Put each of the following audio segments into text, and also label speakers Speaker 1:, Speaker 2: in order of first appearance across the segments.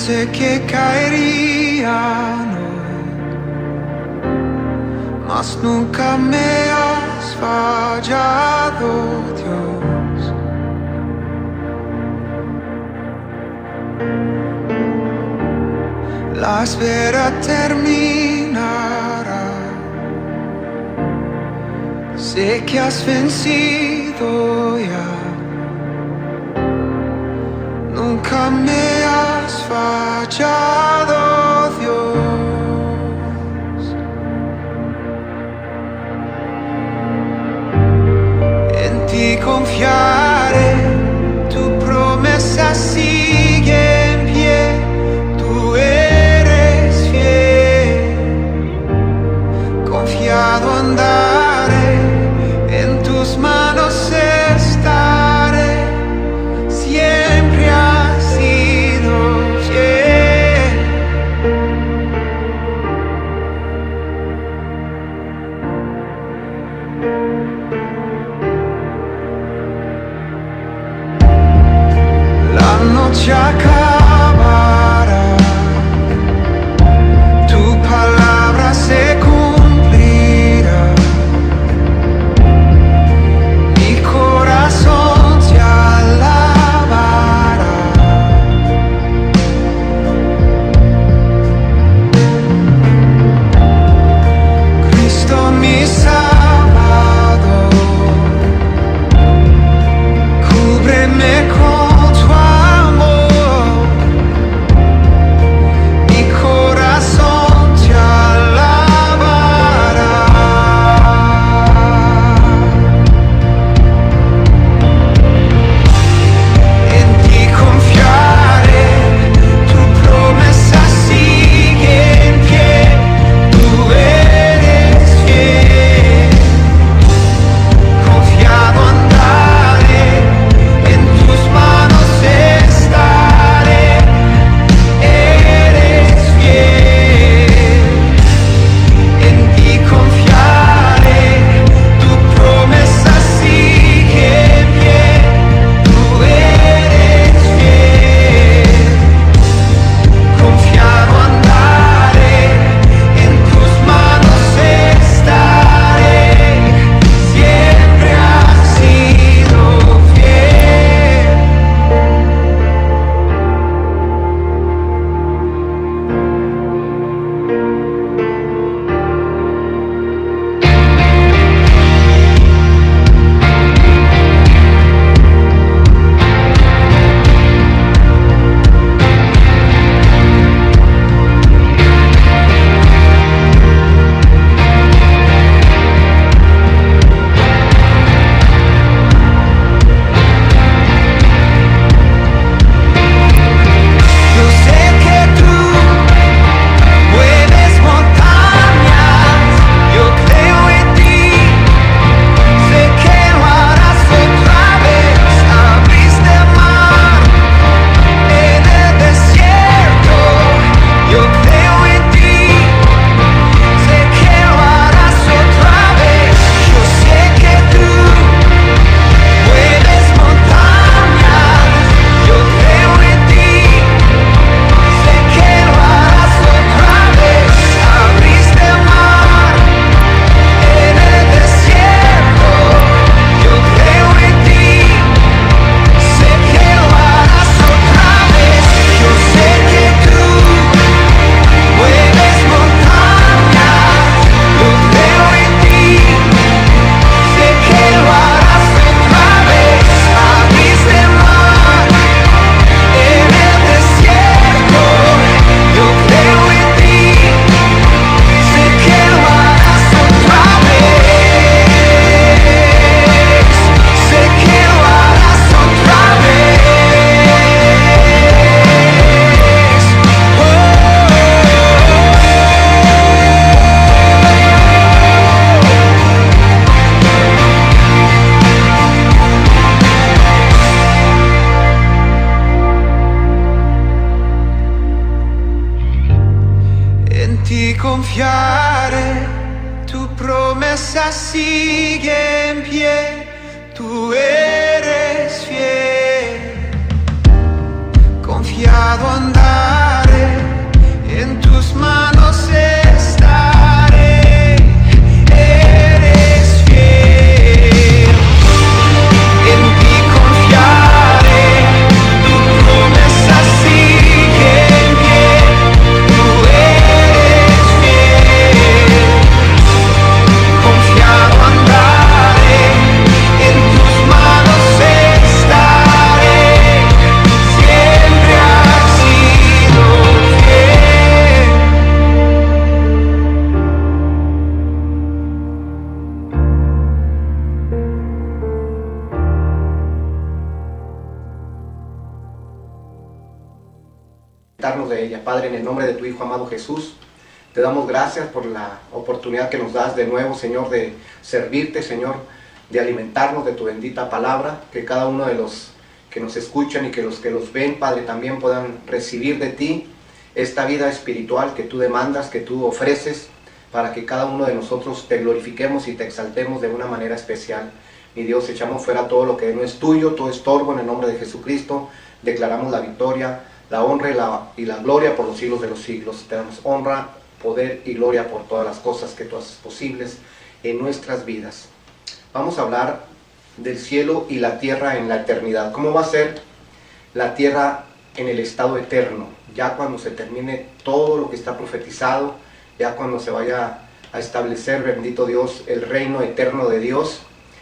Speaker 1: sé que caerían hoy, mas nunca me has fallado, Dios. La espera terminará. Sé que has vencido ya. Nunca me has fallado, Dios. En ti confiaré, tu promesa sigue en pie. Tú eres fiel, confiado andaré, en tus manos estaré. Siempre has sido fiel. La noche acabará, tu palabra se cumplirá. Mi corazón te alabará. Cristo mi Salvador, cúbreme con tu amor. Mi corazón te alabará. En ti confiaré, tu promesa sigue en pie. Tú eres fiel, confiado andaré, en tus manos estaré. Eres fiel, en ti confiaré, tu promesa sigue en pie. Tú eres fiel, confiado andaré, en tus manos estaré. Siempre has sido fiel. Yo sé que tú mueves montañas, yo creo en ti. Sé que lo harás otra vez. Abriste el mar en el desierto, yo creo en ti. Sé que lo harás otra vez. Yo sé que tú mueves montañas, yo creo en ti. Sé que lo harás otra vez. Abriste el mar en el desierto, yo creo en ti. Sé que lo harás otra vez. Yo sé que tú mueves montañas, yo creo en ti. Sé que lo harás otra vez. Abriste el mar en el desierto, yo creo en ti. Sé que lo harás otra vez. Sé que lo harás otra vez. En ti confiaré, tu promesa sigue en pie. Tú eres fiel, confiado andar.
Speaker 2: Padre, en el nombre de tu Hijo amado Jesús, te damos gracias por la oportunidad que nos das de nuevo, Señor, de servirte, Señor, de alimentarnos de tu bendita palabra, que cada uno de los que nos escuchan y que los ven, Padre, también puedan recibir de ti esta vida espiritual que tú demandas, que tú ofreces, para que cada uno de nosotros te glorifiquemos y te exaltemos de una manera especial. Mi Dios, echamos fuera todo lo que no es tuyo, todo estorbo en el nombre de Jesucristo. Declaramos la victoria, la honra y la gloria por los siglos de los siglos. Te damos honra, poder y gloria por todas las cosas que tú haces posibles en nuestras vidas. Vamos a hablar del cielo y la tierra en la eternidad. ¿Cómo va a ser la tierra en el estado eterno? Ya cuando se termine todo lo que está profetizado, ya cuando se vaya a establecer, bendito Dios, el reino eterno de Dios,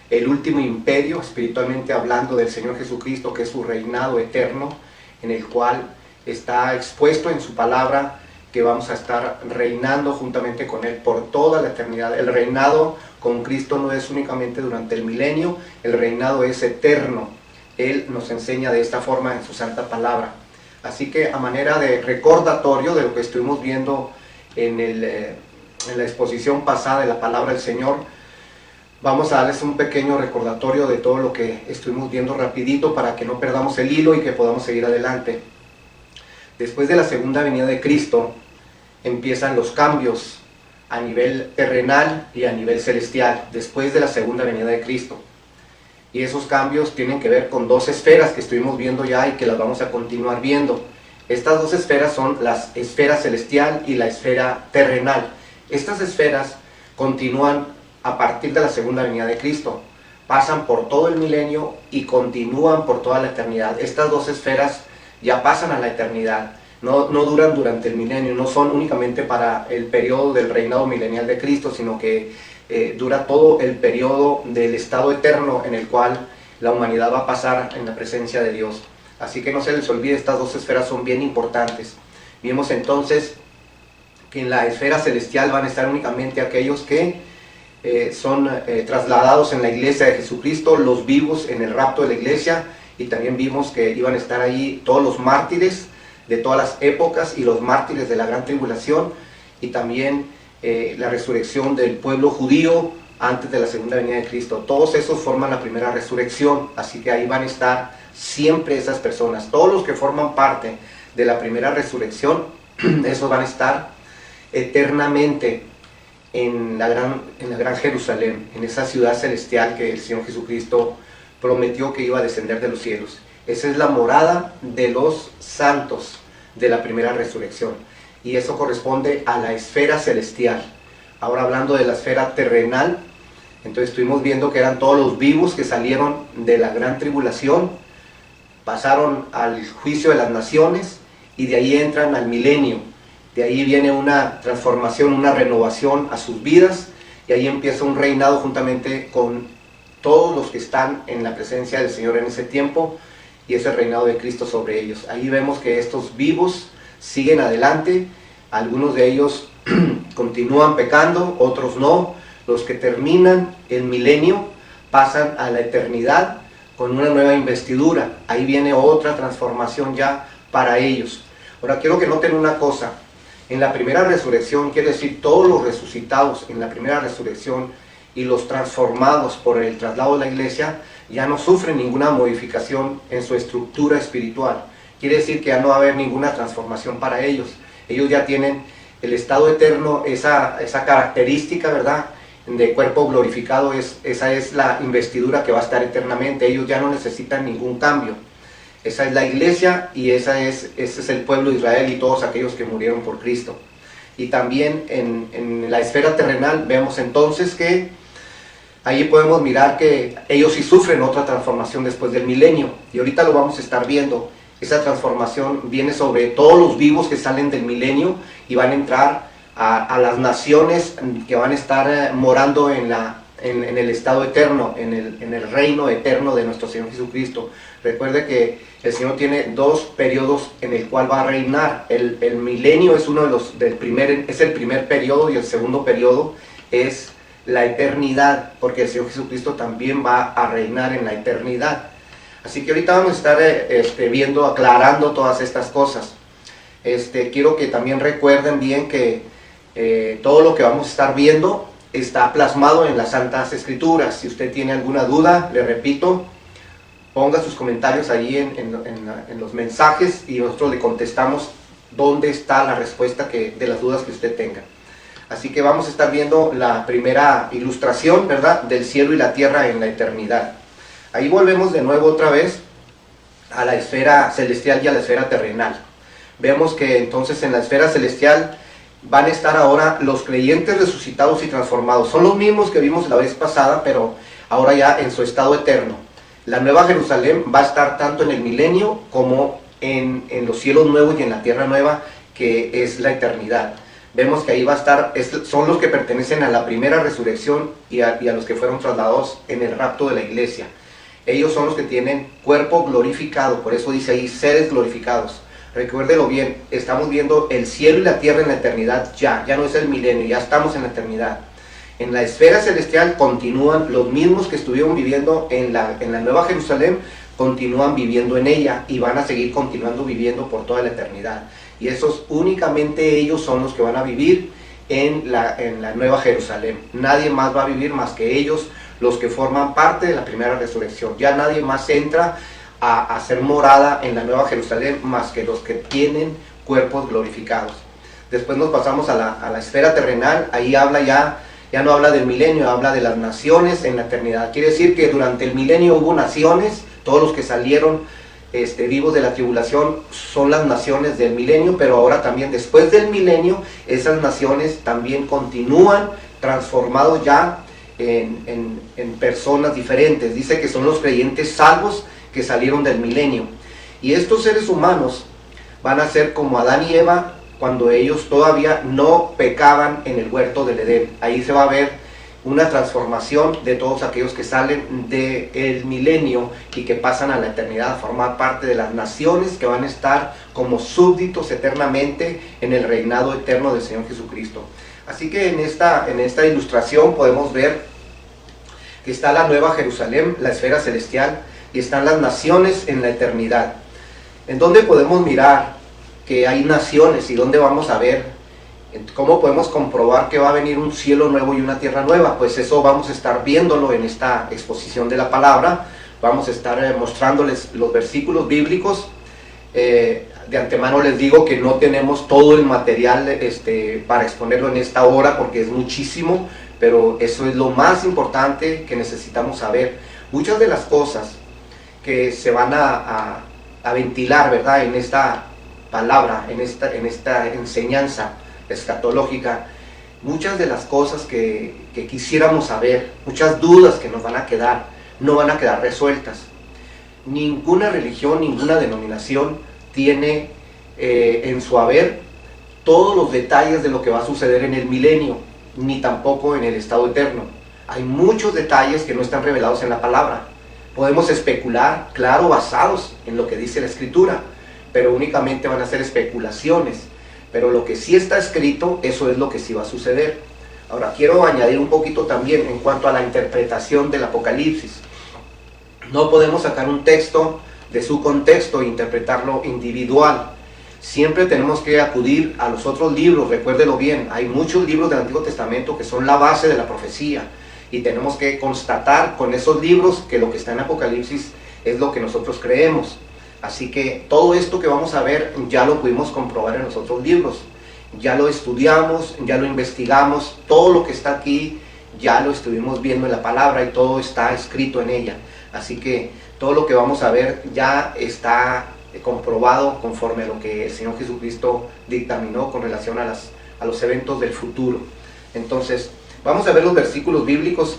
Speaker 2: el último imperio, espiritualmente hablando, del Señor Jesucristo, que es su reinado eterno, en el cual está expuesto en su palabra que vamos a estar reinando juntamente con Él por toda la eternidad. El reinado con Cristo no es únicamente durante el milenio, el reinado es eterno. Él nos enseña de esta forma en su santa palabra. Así que a manera de recordatorio de lo que estuvimos viendo en la exposición pasada de la palabra del Señor, vamos a darles un pequeño recordatorio de todo lo que estuvimos viendo rapidito para que no perdamos el hilo y que podamos seguir adelante. Después de la segunda venida de Cristo empiezan los cambios a nivel terrenal y a nivel celestial, después de la segunda venida de Cristo. Y esos cambios tienen que ver con dos esferas que estuvimos viendo ya y que las vamos a continuar viendo. Estas dos esferas son la esfera celestial y la esfera terrenal. Estas esferas continúan a partir de la segunda venida de Cristo. Pasan por todo el milenio y continúan por toda la eternidad. Estas dos esferas ya pasan a la eternidad. No duran durante el milenio, no son únicamente para el periodo del reinado milenial de Cristo, sino que dura todo el periodo del estado eterno en el cual la humanidad va a pasar en la presencia de Dios. Así que no se les olvide, estas dos esferas son bien importantes. Vimos entonces que en la esfera celestial van a estar únicamente aquellos que son trasladados en la iglesia de Jesucristo, los vivos en el rapto de la iglesia, y también vimos que iban a estar ahí todos los mártires de todas las épocas y los mártires de la gran tribulación, y también la resurrección del pueblo judío antes de la segunda venida de Cristo. Todos esos forman la primera resurrección, así que ahí van a estar siempre esas personas. Todos los que forman parte de la primera resurrección, esos van a estar eternamente en la gran Jerusalén, en esa ciudad celestial que el Señor Jesucristo prometió que iba a descender de los cielos. Esa es la morada de los santos de la primera resurrección, y eso corresponde a la esfera celestial. Ahora, hablando de la esfera terrenal, entonces estuvimos viendo que eran todos los vivos que salieron de la gran tribulación, pasaron al juicio de las naciones y de ahí entran al milenio. De ahí viene una transformación, una renovación a sus vidas, y ahí empieza un reinado juntamente con todos los que están en la presencia del Señor en ese tiempo, y ese reinado de Cristo sobre ellos. Ahí vemos que estos vivos siguen adelante, algunos de ellos continúan pecando, otros no. Los que terminan el milenio pasan a la eternidad con una nueva investidura. Ahí viene otra transformación ya para ellos. Ahora quiero que noten una cosa. En la primera resurrección, quiere decir todos los resucitados en la primera resurrección y los transformados por el traslado de la iglesia, ya no sufren ninguna modificación en su estructura espiritual. Quiere decir que ya no va a haber ninguna transformación para ellos. Ellos ya tienen el estado eterno, esa característica, ¿verdad?, de cuerpo glorificado. Esa es la investidura que va a estar eternamente. Ellos ya no necesitan ningún cambio. Esa es la iglesia, y ese es el pueblo de Israel y todos aquellos que murieron por Cristo. Y también en la esfera terrenal vemos entonces que ahí podemos mirar que ellos sí sufren otra transformación después del milenio, y ahorita lo vamos a estar viendo. Esa transformación viene sobre todos los vivos que salen del milenio y van a entrar a las naciones que van a estar morando en el estado eterno, en el reino eterno de nuestro Señor Jesucristo. Recuerde que el Señor tiene dos periodos en el cual va a reinar. El milenio es uno es el primer periodo, y el segundo periodo es la eternidad, porque el Señor Jesucristo también va a reinar en la eternidad. Así que ahorita vamos a estar aclarando todas estas cosas. Quiero que también recuerden bien que todo lo que vamos a estar viendo está plasmado en las Santas Escrituras. Si usted tiene alguna duda, le repito, ponga sus comentarios ahí en los mensajes y nosotros le contestamos dónde está la respuesta de las dudas que usted tenga. Así que vamos a estar viendo la primera ilustración, ¿verdad?, del cielo y la tierra en la eternidad. Ahí volvemos de nuevo otra vez a la esfera celestial y a la esfera terrenal. Vemos que entonces en la esfera celestial van a estar ahora los creyentes resucitados y transformados. Son los mismos que vimos la vez pasada, pero ahora ya en su estado eterno. La Nueva Jerusalén va a estar tanto en el milenio como en los cielos nuevos y en la tierra nueva, que es la eternidad. Vemos que ahí va a estar, son los que pertenecen a la primera resurrección y a los que fueron trasladados en el rapto de la iglesia. Ellos son los que tienen cuerpo glorificado, por eso dice ahí seres glorificados. Recuérdelo bien, estamos viendo el cielo y la tierra en la eternidad ya no es el milenio, ya estamos en la eternidad. En la esfera celestial continúan los mismos que estuvieron viviendo en la Nueva Jerusalén, continúan viviendo en ella y van a seguir continuando viviendo por toda la eternidad. Y esos únicamente ellos son los que van a vivir en la Nueva Jerusalén. Nadie más va a vivir más que ellos, los que forman parte de la primera resurrección. Ya nadie más entra a hacer morada en la Nueva Jerusalén más que los que tienen cuerpos glorificados. Después nos pasamos a la esfera terrenal. Ahí habla ya no habla del milenio, habla de las naciones en la eternidad. Quiere decir que durante el milenio hubo naciones, todos los que salieron vivos de la tribulación son las naciones del milenio, pero ahora también después del milenio esas naciones también continúan transformados ya en personas diferentes. Dice que son los creyentes salvos que salieron del milenio, y estos seres humanos van a ser como Adán y Eva cuando ellos todavía no pecaban en el huerto del Edén. Ahí se va a ver una transformación de todos aquellos que salen del milenio y que pasan a la eternidad a formar parte de las naciones que van a estar como súbditos eternamente en el reinado eterno del Señor Jesucristo. Así que en esta ilustración podemos ver que está la Nueva Jerusalén, la esfera celestial, y están las naciones en la eternidad. ¿En dónde podemos mirar que hay naciones y dónde vamos a ver? ¿Cómo podemos comprobar que va a venir un cielo nuevo y una tierra nueva? Pues eso vamos a estar viéndolo en esta exposición de la palabra. Vamos a estar mostrándoles los versículos bíblicos. De antemano les digo que no tenemos todo el material para exponerlo en esta hora, porque es muchísimo, pero eso es lo más importante que necesitamos saber. Muchas de las cosas que se van a ventilar, ¿verdad?, en esta palabra, en esta enseñanza escatológica, muchas de las cosas que quisiéramos saber, muchas dudas que nos van a quedar, no van a quedar resueltas. Ninguna religión, ninguna denominación tiene en su haber todos los detalles de lo que va a suceder en el milenio, ni tampoco en el estado eterno. Hay muchos detalles que no están revelados en la palabra. Podemos especular, claro, basados en lo que dice la Escritura, pero únicamente van a ser especulaciones. Pero lo que sí está escrito, eso es lo que sí va a suceder. Ahora, quiero añadir un poquito también en cuanto a la interpretación del Apocalipsis. No podemos sacar un texto de su contexto e interpretarlo individual. Siempre tenemos que acudir a los otros libros, recuérdelo bien. Hay muchos libros del Antiguo Testamento que son la base de la profecía, y tenemos que constatar con esos libros que lo que está en Apocalipsis es lo que nosotros creemos. Así que todo esto que vamos a ver ya lo pudimos comprobar en los otros libros. Ya lo estudiamos, ya lo investigamos, todo lo que está aquí ya lo estuvimos viendo en la palabra y todo está escrito en ella. Así que todo lo que vamos a ver ya está comprobado conforme a lo que el Señor Jesucristo dictaminó con relación a los eventos del futuro. Entonces, vamos a ver los versículos bíblicos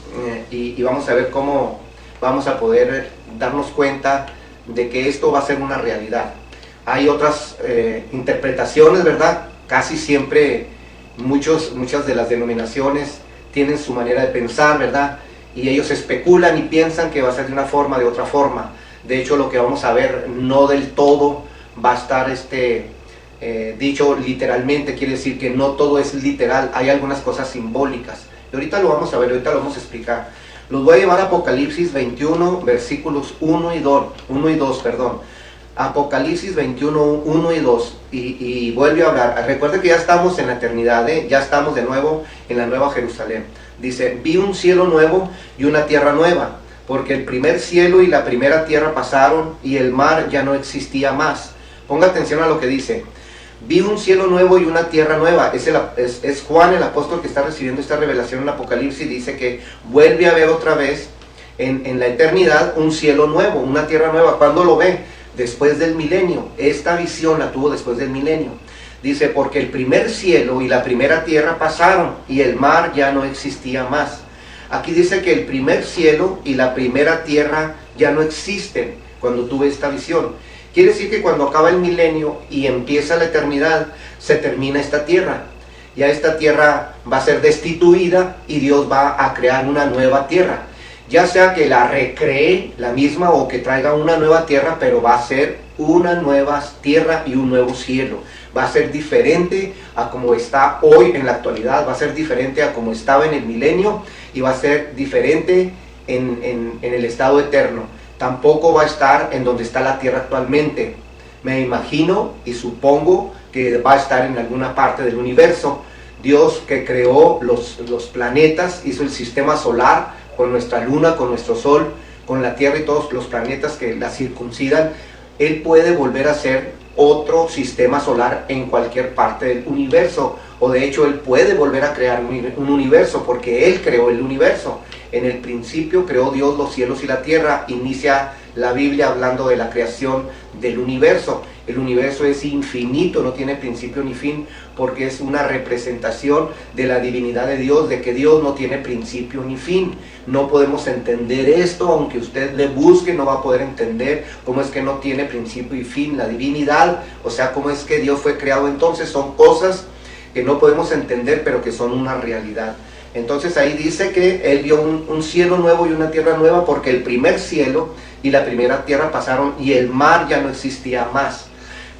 Speaker 2: y vamos a ver cómo vamos a poder darnos cuenta de que esto va a ser una realidad. Hay otras interpretaciones, ¿verdad? Casi siempre muchas de las denominaciones tienen su manera de pensar, ¿verdad? Y ellos especulan y piensan que va a ser de una forma, de otra forma. De hecho, lo que vamos a ver no del todo va a estar dicho literalmente, quiere decir que no todo es literal, hay algunas cosas simbólicas. Y ahorita lo vamos a ver, ahorita lo vamos a explicar. Los voy a llevar a Apocalipsis 21, versículos 1 y 2, Apocalipsis 21, 1 y 2, y vuelve a hablar. Recuerda que ya estamos en la eternidad, ya estamos de nuevo en la nueva Jerusalén. Dice, vi un cielo nuevo y una tierra nueva, porque el primer cielo y la primera tierra pasaron y el mar ya no existía más. Ponga atención a lo que dice. Vi un cielo nuevo y una tierra nueva. Es Juan el apóstol que está recibiendo esta revelación en Apocalipsis. Dice que vuelve a ver otra vez en la eternidad un cielo nuevo, una tierra nueva. ¿Cuándo lo ve? Después del milenio. Esta visión la tuvo después del milenio. Dice, porque el primer cielo y la primera tierra pasaron y el mar ya no existía más. Aquí dice que el primer cielo y la primera tierra ya no existen cuando tuve esta visión. Quiere decir que cuando acaba el milenio y empieza la eternidad, se termina esta tierra. Ya esta tierra va a ser destituida y Dios va a crear una nueva tierra. Ya sea que la recree la misma o que traiga una nueva tierra, pero va a ser una nueva tierra y un nuevo cielo. Va a ser diferente a como está hoy en la actualidad, va a ser diferente a como estaba en el milenio y va a ser diferente en el estado eterno. Tampoco va a estar en donde está la tierra actualmente. Me imagino y supongo que va a estar en alguna parte del universo. Dios, que creó los planetas, hizo el sistema solar con nuestra luna, con nuestro sol, con la tierra y todos los planetas que la circuncidan. Él puede volver a hacer otro sistema solar en cualquier parte del universo, o de hecho Él puede volver a crear un universo, porque Él creó el universo. En el principio creó Dios los cielos y la tierra. Inicia la Biblia hablando de la creación del universo. El universo es infinito, no tiene principio ni fin, porque es una representación de la divinidad de Dios, de que Dios no tiene principio ni fin. No podemos entender esto, aunque usted le busque, no va a poder entender cómo es que no tiene principio y fin la divinidad, o sea, cómo es que Dios fue creado. Entonces son cosas que no podemos entender, pero que son una realidad. Entonces ahí dice que Él vio un cielo nuevo y una tierra nueva, porque el primer cielo y la primera tierra pasaron y el mar ya no existía más.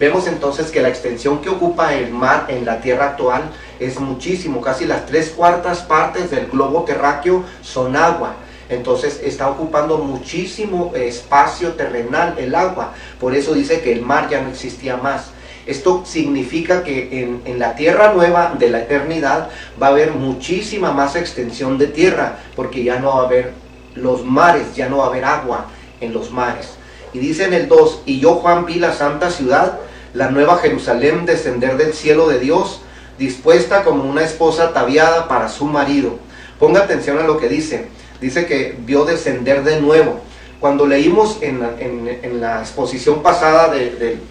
Speaker 2: Vemos entonces que la extensión que ocupa el mar en la tierra actual es muchísimo, casi las 3/4 partes del globo terráqueo son agua. Entonces está ocupando muchísimo espacio terrenal el agua, por eso dice que el mar ya no existía más. Esto significa que en la tierra nueva de la eternidad va a haber muchísima más extensión de tierra, porque ya no va a haber los mares, ya no va a haber agua en los mares. Y dice en el 2, y yo Juan vi la santa ciudad, la nueva Jerusalén, descender del cielo de Dios, dispuesta como una esposa ataviada para su marido. Ponga atención a lo que dice. Dice que vio descender de nuevo. Cuando leímos en la exposición pasada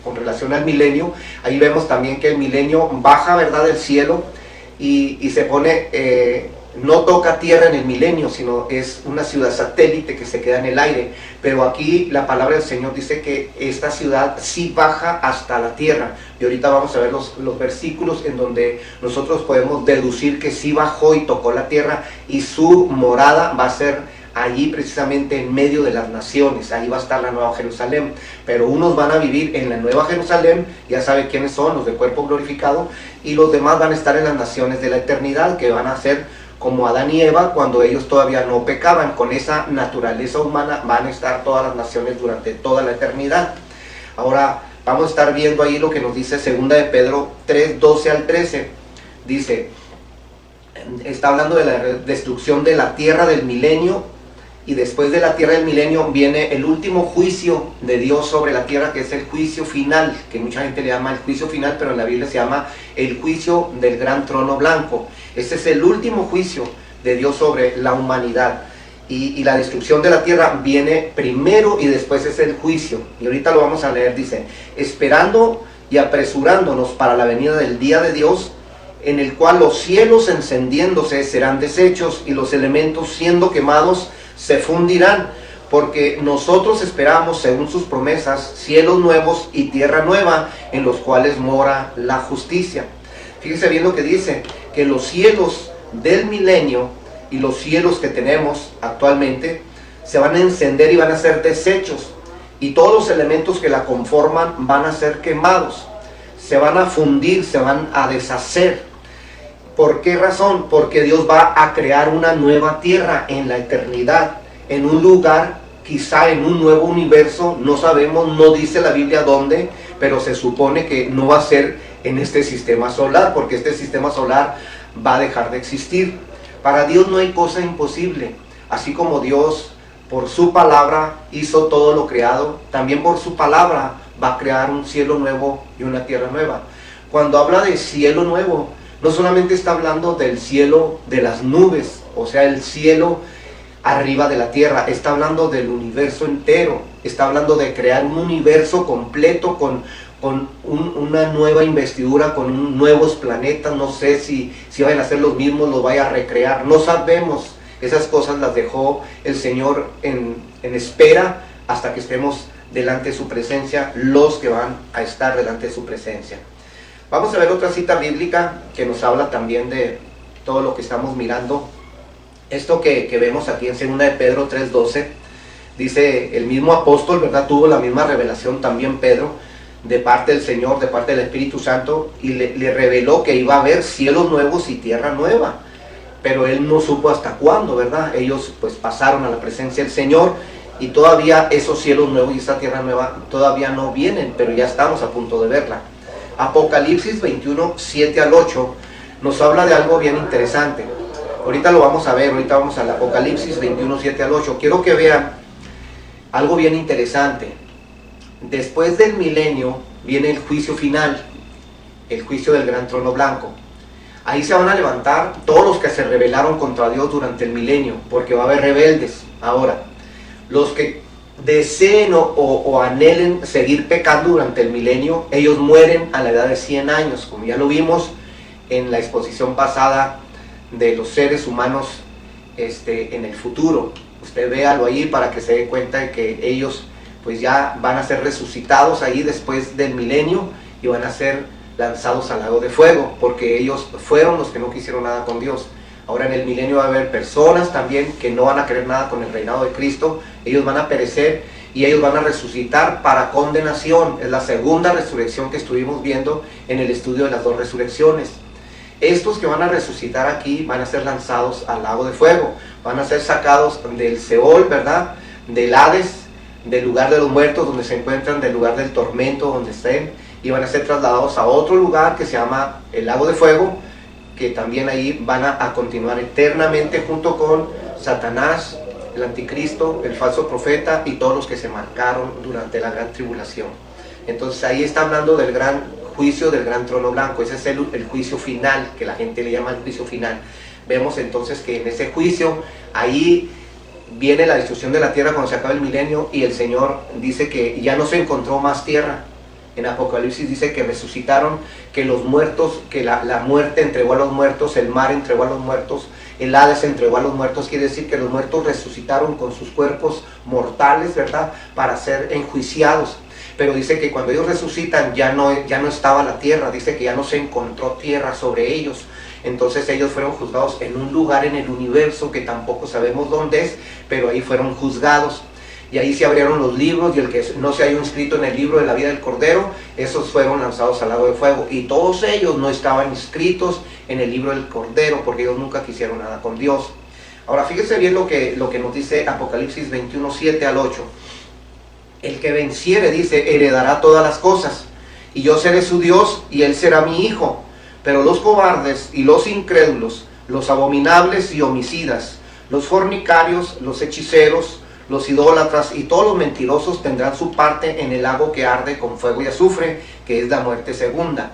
Speaker 2: con relación al milenio, ahí vemos también que el milenio baja, ¿verdad?, del cielo y se pone, no toca tierra en el milenio, sino es una ciudad satélite que se queda en el aire. Pero aquí la palabra del Señor dice que esta ciudad sí baja hasta la tierra. Y ahorita vamos a ver los versículos en donde nosotros podemos deducir que sí bajó y tocó la tierra, y su morada va a ser allí precisamente en medio de las naciones. Ahí va a estar la nueva Jerusalén, pero unos van a vivir en la nueva Jerusalén, ya sabe quiénes son, los de cuerpo glorificado, y los demás van a estar en las naciones de la eternidad, que van a ser como Adán y Eva cuando ellos todavía no pecaban. Con esa naturaleza humana van a estar todas las naciones durante toda la eternidad. Ahora vamos a estar viendo ahí lo que nos dice 2 de Pedro 3, 12 al 13. Dice, está hablando de la destrucción de la tierra del milenio, y después de la tierra del milenio viene el último juicio de Dios sobre la tierra, que es el juicio final, que mucha gente le llama el juicio final, pero en la Biblia se llama el juicio del gran trono blanco. Este es el último juicio de Dios sobre la humanidad, y la destrucción de la tierra viene primero y después es el juicio. Y ahorita lo vamos a leer. Dice, esperando y apresurándonos para la venida del día de Dios, en el cual los cielos encendiéndose serán deshechos y los elementos siendo quemados se fundirán, porque nosotros esperamos, según sus promesas, cielos nuevos y tierra nueva, en los cuales mora la justicia. Fíjense bien lo que dice, que los cielos del milenio y los cielos que tenemos actualmente se van a encender y van a ser deshechos, y todos los elementos que la conforman van a ser quemados, se van a fundir, se van a deshacer. ¿Por qué razón? Porque Dios va a crear una nueva tierra en la eternidad, en un lugar quizá en un nuevo universo, no sabemos, no dice la Biblia dónde, pero se supone que no va a ser en este sistema solar, porque este sistema solar va a dejar de existir. Para Dios no hay cosa imposible. Así como Dios por su palabra hizo todo lo creado, también por su palabra va a crear un cielo nuevo y una tierra nueva. Cuando habla de cielo nuevo, no solamente está hablando del cielo de las nubes, o sea, el cielo arriba de la tierra, está hablando del universo entero, está hablando de crear un universo completo con una nueva investidura, con nuevos planetas. No sé si vayan a ser los mismos, los vaya a recrear, no sabemos. Esas cosas las dejó el Señor en espera hasta que estemos delante de su presencia, los que van a estar delante de su presencia. Vamos a ver otra cita bíblica que nos habla también de todo lo que estamos mirando. Esto que vemos aquí en 2 de Pedro 3:12, dice el mismo apóstol, ¿verdad? Tuvo la misma revelación también Pedro, de parte del Señor, de parte del Espíritu Santo, y le reveló que iba a haber cielos nuevos y tierra nueva. Pero él no supo hasta cuándo, ¿verdad? Ellos pues pasaron a la presencia del Señor y todavía esos cielos nuevos y esa tierra nueva todavía no vienen, pero ya estamos a punto de verla. Apocalipsis 21, 7 al 8 nos habla de algo bien interesante. Ahorita lo vamos a ver, ahorita vamos al Apocalipsis 21, 7 al 8. Quiero que vean algo bien interesante. Después del milenio viene el juicio final, el juicio del gran trono blanco. Ahí se van a levantar todos los que se rebelaron contra Dios durante el milenio, porque va a haber rebeldes. Ahora, los que deseen o anhelen seguir pecando durante el milenio, ellos mueren a la edad de 100 años, como ya lo vimos en la exposición pasada de los seres humanos en el futuro. Usted véalo ahí para que se dé cuenta de que ellos pues ya van a ser resucitados ahí después del milenio y van a ser lanzados al lago de fuego, porque ellos fueron los que no quisieron nada con Dios. Ahora en el milenio va a haber personas también que no van a querer nada con el reinado de Cristo. Ellos van a perecer y ellos van a resucitar para condenación. Es la segunda resurrección que estuvimos viendo en el estudio de las dos resurrecciones. Estos que van a resucitar aquí van a ser lanzados al lago de fuego, van a ser sacados del Seol, ¿verdad? Del Hades, del lugar de los muertos donde se encuentran, del lugar del tormento donde estén, y van a ser trasladados a otro lugar que se llama el lago de fuego, que también ahí van a continuar eternamente junto con Satanás, el anticristo, el falso profeta y todos los que se marcaron durante la gran tribulación. Entonces ahí está hablando del gran juicio del gran trono blanco. Ese es el juicio final, que la gente le llama el juicio final. Vemos entonces que en ese juicio ahí viene la destrucción de la tierra cuando se acaba el milenio, y el Señor dice que ya no se encontró más tierra. En Apocalipsis dice que resucitaron, que los muertos, que la muerte entregó a los muertos, el mar entregó a los muertos, el Hades entregó a los muertos. Quiere decir que los muertos resucitaron con sus cuerpos mortales, ¿verdad?, para ser enjuiciados. Pero dice que cuando ellos resucitan ya no estaba la tierra, dice que ya no se encontró tierra sobre ellos. Entonces ellos fueron juzgados en un lugar en el universo que tampoco sabemos dónde es, pero ahí fueron juzgados. Y ahí se abrieron los libros, y el que no se haya inscrito en el libro de la vida del Cordero, esos fueron lanzados al lago de fuego. Y todos ellos no estaban inscritos en el libro del Cordero, porque ellos nunca quisieron nada con Dios. Ahora fíjense bien lo que nos dice Apocalipsis 21, 7 al 8. El que venciere, dice, heredará todas las cosas, y yo seré su Dios, y él será mi hijo. Pero los cobardes y los incrédulos, los abominables y homicidas, los fornicarios, los hechiceros, los idólatras y todos los mentirosos tendrán su parte en el lago que arde con fuego y azufre, que es la muerte segunda.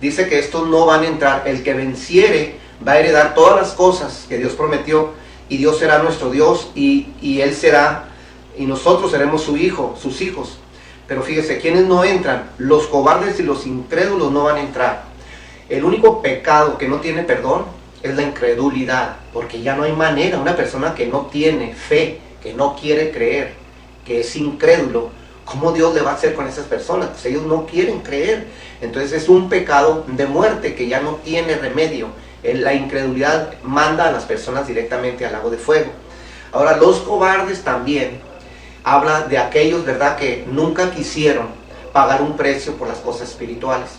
Speaker 2: Dice que estos no van a entrar. El que venciere va a heredar todas las cosas que Dios prometió, y Dios será nuestro Dios, y él será, y nosotros seremos sus hijos. Pero fíjese, ¿quiénes no entran? Los cobardes y los incrédulos no van a entrar. El único pecado que no tiene perdón es la incredulidad, porque ya no hay manera. Una persona que no tiene fe, que no quiere creer, que es incrédulo, ¿cómo Dios le va a hacer con esas personas? Pues ellos no quieren creer. Entonces es un pecado de muerte que ya no tiene remedio. La incredulidad manda a las personas directamente al lago de fuego. Ahora, los cobardes también habla de aquellos, ¿verdad?, que nunca quisieron pagar un precio por las cosas espirituales.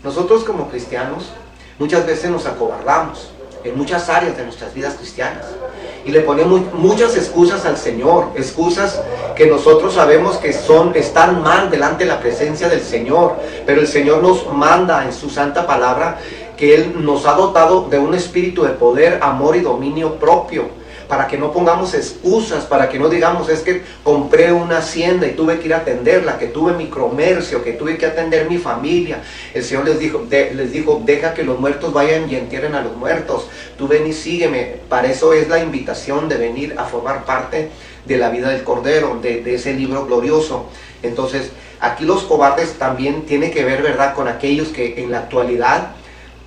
Speaker 2: Nosotros como cristianos muchas veces nos acobardamos en muchas áreas de nuestras vidas cristianas. Y le ponemos muchas excusas al Señor, excusas que nosotros sabemos que están mal delante de la presencia del Señor, pero el Señor nos manda en su santa palabra que Él nos ha dotado de un espíritu de poder, amor y dominio propio, para que no pongamos excusas, para que no digamos, es que compré una hacienda y tuve que ir a atenderla, que tuve mi comercio, que tuve que atender mi familia. El Señor les dijo, deja que los muertos vayan y entierren a los muertos. Tú ven y sígueme. Para eso es la invitación de venir a formar parte de la vida del Cordero, de ese libro glorioso. Entonces, aquí los cobardes también tiene que ver, ¿verdad?, con aquellos que en la actualidad,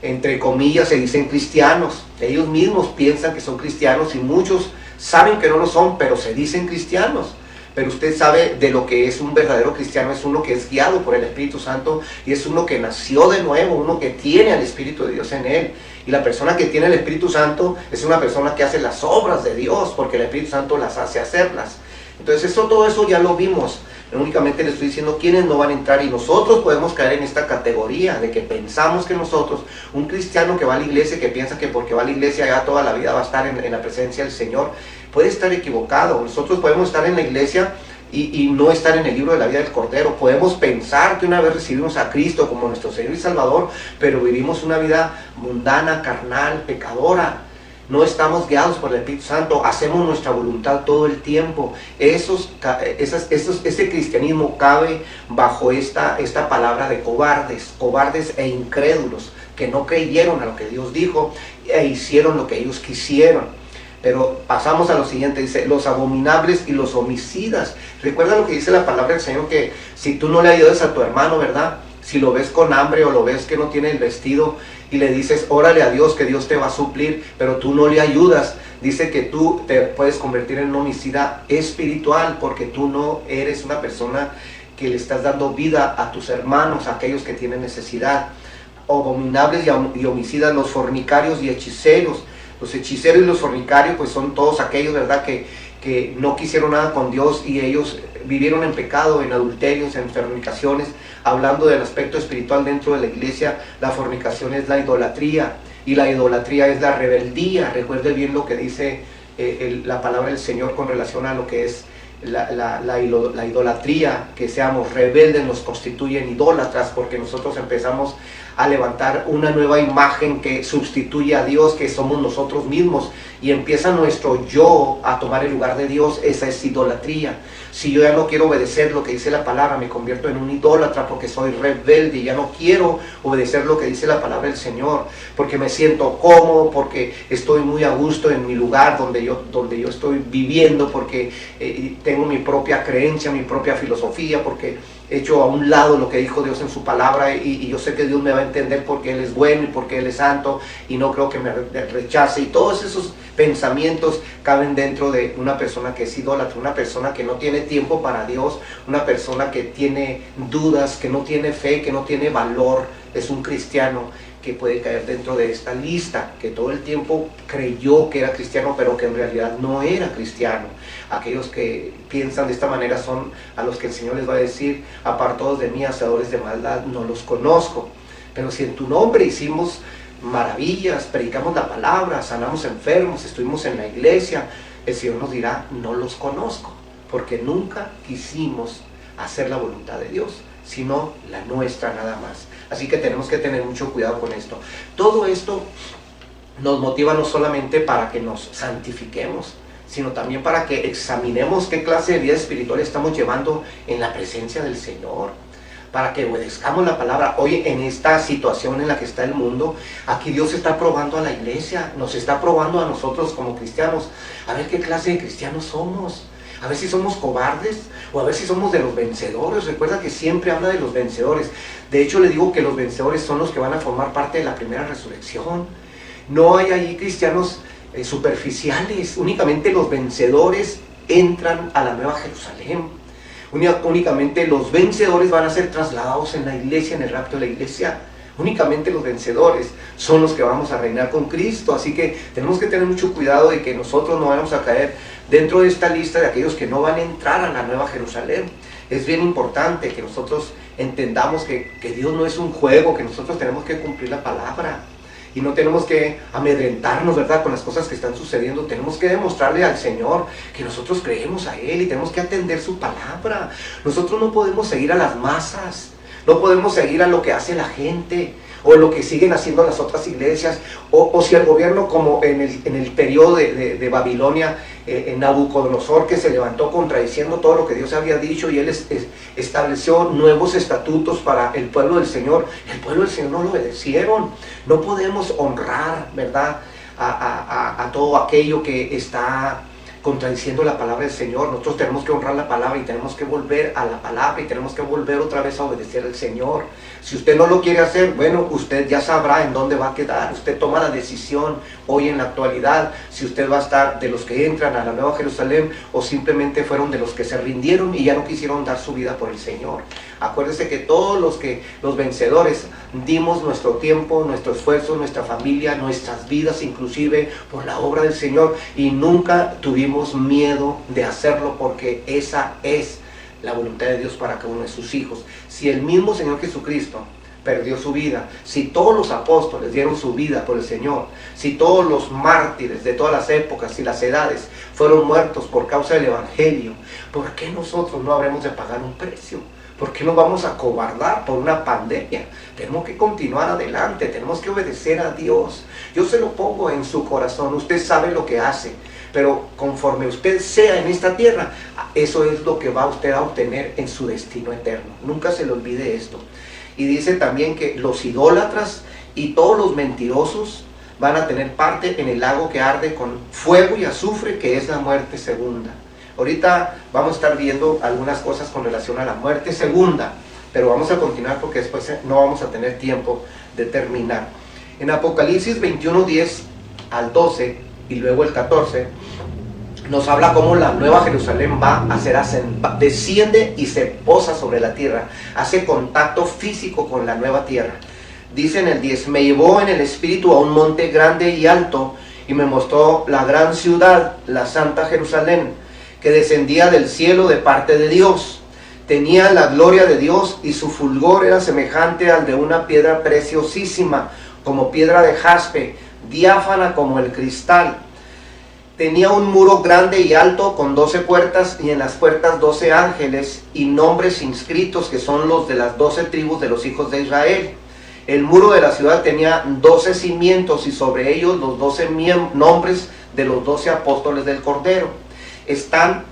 Speaker 2: entre comillas, se dicen cristianos. Ellos mismos piensan que son cristianos y muchos saben que no lo son, pero se dicen cristianos. Pero usted sabe de lo que es un verdadero cristiano, es uno que es guiado por el Espíritu Santo y es uno que nació de nuevo, uno que tiene al Espíritu de Dios en él. Y la persona que tiene el Espíritu Santo es una persona que hace las obras de Dios, porque el Espíritu Santo las hace hacerlas. Entonces todo eso ya lo vimos. Únicamente le estoy diciendo quiénes no van a entrar, y nosotros podemos caer en esta categoría de que pensamos que nosotros, un cristiano que va a la iglesia, que piensa que porque va a la iglesia ya toda la vida va a estar en la presencia del Señor, puede estar equivocado. Nosotros podemos estar en la iglesia y no estar en el libro de la vida del Cordero. Podemos pensar que una vez recibimos a Cristo como nuestro Señor y Salvador, pero vivimos una vida mundana, carnal, pecadora. No estamos guiados por el Espíritu Santo, hacemos nuestra voluntad todo el tiempo. Ese cristianismo cabe bajo esta palabra de cobardes e incrédulos, que no creyeron a lo que Dios dijo e hicieron lo que ellos quisieron. Pero pasamos a lo siguiente, dice, los abominables y los homicidas. Recuerda lo que dice la palabra del Señor, que si tú no le ayudas a tu hermano, ¿verdad?, si lo ves con hambre o lo ves que no tiene el vestido y le dices, órale a Dios que Dios te va a suplir, pero tú no le ayudas, dice que tú te puedes convertir en un homicida espiritual, porque tú no eres una persona que le estás dando vida a tus hermanos, a aquellos que tienen necesidad. Abominables y homicidas, los fornicarios y hechiceros. Los hechiceros y los fornicarios pues son todos aquellos, ¿verdad?, que no quisieron nada con Dios y ellos vivieron en pecado, en adulterios, en fornicaciones. Hablando del aspecto espiritual dentro de la iglesia, la fornicación es la idolatría, y la idolatría es la rebeldía. Recuerde bien lo que dice la palabra del Señor con relación a lo que es la idolatría, que seamos rebeldes nos constituyen idólatras, porque nosotros empezamos a levantar una nueva imagen que sustituye a Dios, que somos nosotros mismos, y empieza nuestro yo a tomar el lugar de Dios. Esa es idolatría. Si yo ya no quiero obedecer lo que dice la palabra, me convierto en un idólatra, porque soy rebelde y ya no quiero obedecer lo que dice la palabra del Señor, porque me siento cómodo, porque estoy muy a gusto en mi lugar donde yo estoy viviendo, porque tengo mi propia creencia, mi propia filosofía, porque he hecho a un lado lo que dijo Dios en su palabra, y yo sé que Dios me va a entender porque Él es bueno y porque Él es santo, y no creo que me rechace. Y todos esos pensamientos caben dentro de una persona que es idólatra, una persona que no tiene tiempo para Dios, una persona que tiene dudas, que no tiene fe, que no tiene valor. Es un cristiano que puede caer dentro de esta lista, que todo el tiempo creyó que era cristiano, pero que en realidad no era cristiano. Aquellos que piensan de esta manera son a los que el Señor les va a decir, apartados de mí, hacedores de maldad, no los conozco. Pero si en tu nombre hicimos maravillas, predicamos la palabra, sanamos enfermos, estuvimos en la iglesia, el Señor nos dirá, no los conozco, porque nunca quisimos hacer la voluntad de Dios, sino la nuestra nada más. Así que tenemos que tener mucho cuidado con esto. Todo esto nos motiva no solamente para que nos santifiquemos, sino también para que examinemos qué clase de vida espiritual estamos llevando en la presencia del Señor, para que obedezcamos la palabra. Hoy en esta situación en la que está el mundo, aquí Dios está probando a la iglesia, nos está probando a nosotros como cristianos, a ver qué clase de cristianos somos, a ver si somos cobardes o a ver si somos de los vencedores. Recuerda que siempre habla de los vencedores. De hecho, le digo que los vencedores son los que van a formar parte de la primera resurrección. No hay ahí cristianos superficiales, únicamente los vencedores entran a la Nueva Jerusalén. Únicamente los vencedores van a ser trasladados en la iglesia, en el rapto de la iglesia. Únicamente los vencedores son los que vamos a reinar con Cristo. Así que tenemos que tener mucho cuidado de que nosotros no vamos a caer dentro de esta lista de aquellos que no van a entrar a la Nueva Jerusalén. Es bien importante que nosotros entendamos que Dios no es un juego, que nosotros tenemos que cumplir la palabra. y no tenemos que amedrentarnos, ¿verdad?, con las cosas que están sucediendo. Tenemos que demostrarle al Señor que nosotros creemos a Él y tenemos que atender su palabra. Nosotros no podemos seguir a las masas, no podemos seguir a lo que hace la gente o lo que siguen haciendo las otras iglesias, o si el gobierno, como en el periodo de Babilonia, en Nabucodonosor, que se levantó contradiciendo todo lo que Dios había dicho, y él estableció nuevos estatutos para el pueblo del Señor. El pueblo del Señor no lo obedecieron. No podemos honrar, ¿verdad?, a todo aquello que está contradiciendo la palabra del Señor. Nosotros tenemos que honrar la palabra y tenemos que volver a la palabra y tenemos que volver otra vez a obedecer al Señor. Si usted no lo quiere hacer, bueno, usted ya sabrá en dónde va a quedar. Usted toma la decisión hoy en la actualidad, si usted va a estar de los que entran a la Nueva Jerusalén o simplemente fueron de los que se rindieron y ya no quisieron dar su vida por el Señor. Acuérdese que todos los vencedores dimos nuestro tiempo, nuestro esfuerzo, nuestra familia, nuestras vidas inclusive por la obra del Señor, y nunca tuvimos miedo de hacerlo, porque esa es la voluntad de Dios para cada uno de sus hijos. Si el mismo Señor Jesucristo perdió su vida, si todos los apóstoles dieron su vida por el Señor, si todos los mártires de todas las épocas y las edades fueron muertos por causa del Evangelio, ¿por qué nosotros no habremos de pagar un precio? ¿Por qué nos vamos a acobardar por una pandemia? Tenemos que continuar adelante, tenemos que obedecer a Dios. Yo se lo pongo en su corazón, usted sabe lo que hace, pero conforme usted sea en esta tierra, eso es lo que va usted a obtener en su destino eterno. Nunca se le olvide esto. Y dice también que los idólatras y todos los mentirosos van a tener parte en el lago que arde con fuego y azufre, que es la muerte segunda. Ahorita vamos a estar viendo algunas cosas con relación a la muerte segunda, pero vamos a continuar porque después no vamos a tener tiempo de terminar. En Apocalipsis 21, 10 al 12 y luego el 14, nos habla cómo la Nueva Jerusalén desciende y se posa sobre la tierra, hace contacto físico con la nueva tierra. Dice en el 10, me llevó en el espíritu a un monte grande y alto, y me mostró la gran ciudad, la santa Jerusalén, que descendía del cielo de parte de Dios. Tenía la gloria de Dios, y su fulgor era semejante al de una piedra preciosísima, como piedra de jaspe, diáfana como el cristal. Tenía un muro grande y alto con 12 puertas, y en las puertas 12 ángeles y nombres inscritos, que son los de las 12 tribus de los hijos de Israel. El muro de la ciudad tenía 12 cimientos, y sobre ellos los 12 nombres de los 12 apóstoles del Cordero. Están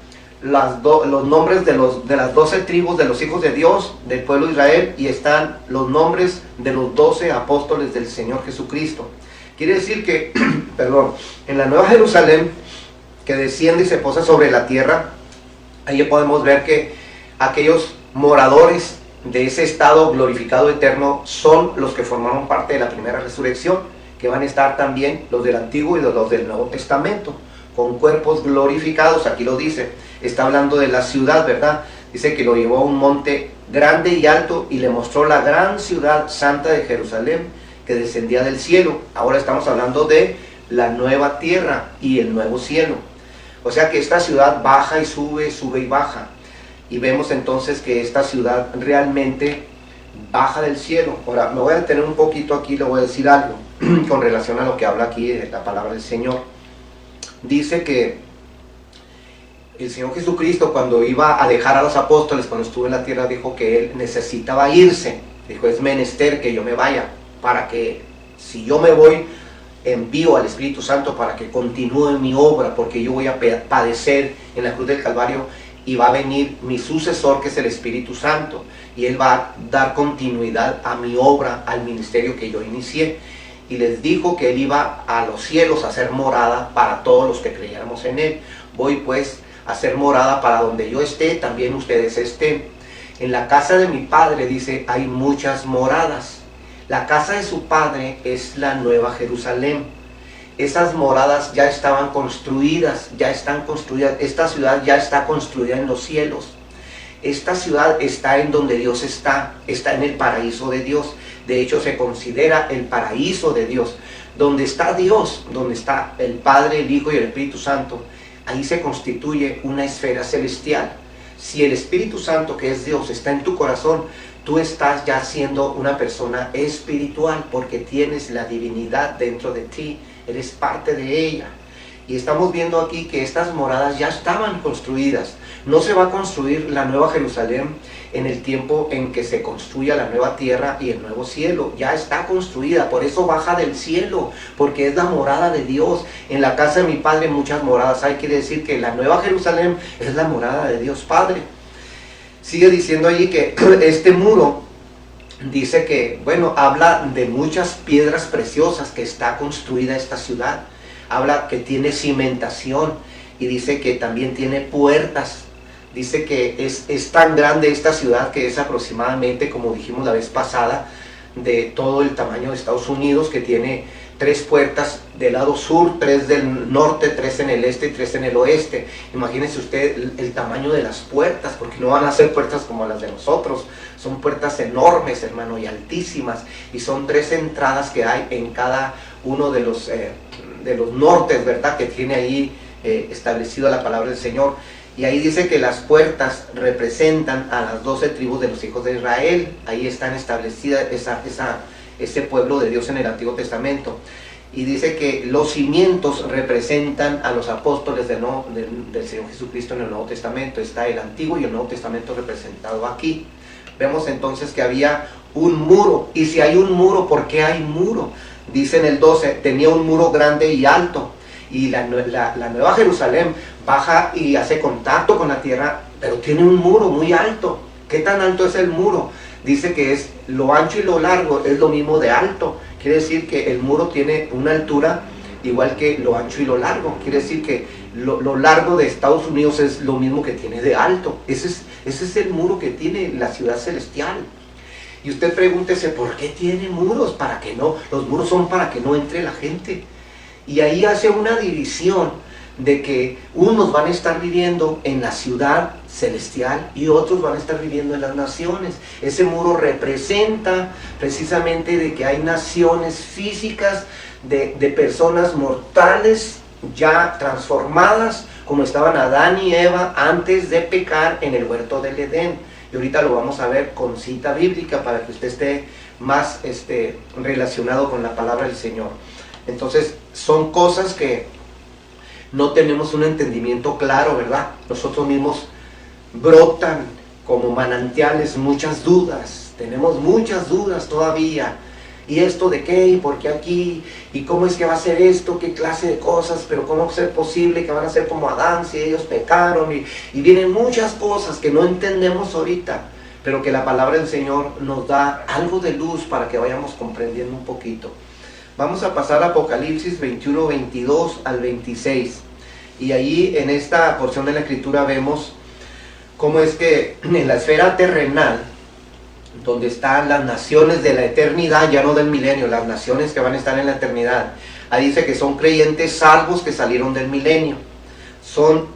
Speaker 2: los nombres de las 12 tribus de los hijos de Dios, del pueblo de Israel, y están los nombres de los 12 apóstoles del Señor Jesucristo. Quiere decir que, en la Nueva Jerusalén, que desciende y se posa sobre la tierra, ahí podemos ver que aquellos moradores de ese estado glorificado eterno son los que formaron parte de la primera resurrección, que van a estar también los del Antiguo y los del Nuevo Testamento, con cuerpos glorificados. Aquí lo dice, está hablando de la ciudad, ¿verdad? Dice que lo llevó a un monte grande y alto y le mostró la gran ciudad santa de Jerusalén, que descendía del cielo. Ahora estamos hablando de la nueva tierra y el nuevo cielo. O sea que esta ciudad baja y sube, sube y baja. Y vemos entonces que esta ciudad realmente baja del cielo. Ahora, me voy a detener un poquito aquí, le voy a decir algo con relación a lo que habla aquí de la palabra del Señor. Dice que el Señor Jesucristo, cuando iba a dejar a los apóstoles, cuando estuvo en la tierra, dijo que Él necesitaba irse. Dijo, es menester que yo me vaya, para que si yo me voy, envío al Espíritu Santo para que continúe mi obra, porque yo voy a padecer en la cruz del Calvario, y va a venir mi sucesor, que es el Espíritu Santo, y Él va a dar continuidad a mi obra, al ministerio que yo inicié. Y les dijo que Él iba a los cielos a hacer morada para todos los que creyéramos en Él. Voy pues a hacer morada para donde yo esté, también ustedes estén. En la casa de mi Padre, dice, hay muchas moradas. La casa de su Padre es la Nueva Jerusalén. Esas moradas ya estaban construidas, ya están construidas. Esta ciudad ya está construida en los cielos. Esta ciudad está en donde Dios está en el paraíso de Dios. De hecho, se considera el paraíso de Dios. Donde está Dios, donde está el Padre, el Hijo y el Espíritu Santo, ahí se constituye una esfera celestial. Si el Espíritu Santo, que es Dios, está en tu corazón, tú estás ya siendo una persona espiritual porque tienes la divinidad dentro de ti, eres parte de ella. Y estamos viendo aquí que estas moradas ya estaban construidas. No se va a construir la nueva Jerusalén en el tiempo en que se construya la nueva tierra y el nuevo cielo. Ya está construida, por eso baja del cielo, porque es la morada de Dios. En la casa de mi Padre muchas moradas hay, quiere decir que la nueva Jerusalén es la morada de Dios Padre. Sigue diciendo allí que este muro, dice que, bueno, habla de muchas piedras preciosas que está construida esta ciudad. Habla que tiene cimentación y dice que también tiene puertas. Dice que es tan grande esta ciudad que es aproximadamente, como dijimos la vez pasada, de todo el tamaño de Estados Unidos, que tiene 3 puertas del lado sur, 3 del norte, 3 en el este y 3 en el oeste. Imagínense usted el tamaño de las puertas, porque no van a ser puertas como las de nosotros. Son puertas enormes, hermano, y altísimas. Y son 3 entradas que hay en cada uno de los nortes, ¿verdad?, que tiene ahí establecido la palabra del Señor. Y ahí dice que las puertas representan a las 12 tribus de los hijos de Israel. Ahí están establecidas ese pueblo de Dios en el Antiguo Testamento. Y dice que los cimientos representan a los apóstoles del Señor Jesucristo en el Nuevo Testamento. Está el Antiguo y el Nuevo Testamento representado aquí. Vemos entonces que había un muro. Y si hay un muro, ¿por qué hay muro? Dice en el 12, tenía un muro grande y alto. Y la nueva Jerusalén baja y hace contacto con la tierra, pero tiene un muro muy alto. ¿Qué tan alto es el muro? Dice que es lo ancho y lo largo, es lo mismo de alto. Quiere decir que el muro tiene una altura igual que lo ancho y lo largo. Quiere decir que lo largo de Estados Unidos es lo mismo que tiene de alto. Ese es el muro que tiene la ciudad celestial. Y usted pregúntese, ¿por qué tiene muros? Para que no, los muros son para que no entre la gente. Y ahí hace una división de que unos van a estar viviendo en la ciudad celestial y otros van a estar viviendo en las naciones. Ese muro representa precisamente de que hay naciones físicas de personas mortales ya transformadas, como estaban Adán y Eva antes de pecar en el huerto del Edén. Y ahorita lo vamos a ver con cita bíblica para que usted esté más relacionado con la palabra del Señor. Entonces son cosas que no tenemos un entendimiento claro, ¿verdad? Nosotros mismos brotan como manantiales muchas dudas, tenemos muchas dudas todavía. ¿Y esto de qué? ¿Y por qué aquí? ¿Y cómo es que va a ser esto? ¿Qué clase de cosas? ¿Pero cómo va a ser posible que van a ser como Adán si ellos pecaron? Y vienen muchas cosas que no entendemos ahorita, pero que la palabra del Señor nos da algo de luz para que vayamos comprendiendo un poquito. Vamos a pasar a Apocalipsis 21, 22 al 26. Y ahí en esta porción de la Escritura vemos cómo es que en la esfera terrenal, donde están las naciones de la eternidad, ya no del milenio, las naciones que van a estar en la eternidad, ahí dice que son creyentes salvos que salieron del milenio. Son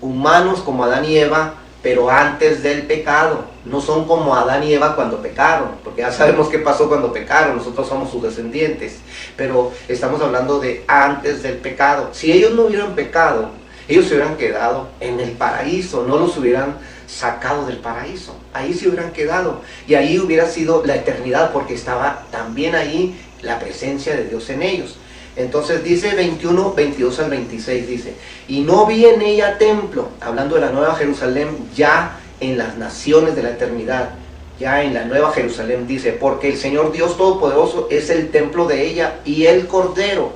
Speaker 2: humanos como Adán y Eva, pero antes del pecado. No son como Adán y Eva cuando pecaron, porque ya sabemos qué pasó cuando pecaron, nosotros somos sus descendientes, pero estamos hablando de antes del pecado. Si ellos no hubieran pecado, ellos se hubieran quedado en el paraíso, no los hubieran sacado del paraíso, ahí se hubieran quedado, y ahí hubiera sido la eternidad, porque estaba también ahí la presencia de Dios en ellos. Entonces dice 21, 22 al 26, dice, y no vi en ella templo, hablando de la nueva Jerusalén, ya en las naciones de la eternidad, ya en la nueva Jerusalén, dice, porque el Señor Dios Todopoderoso es el templo de ella y el Cordero.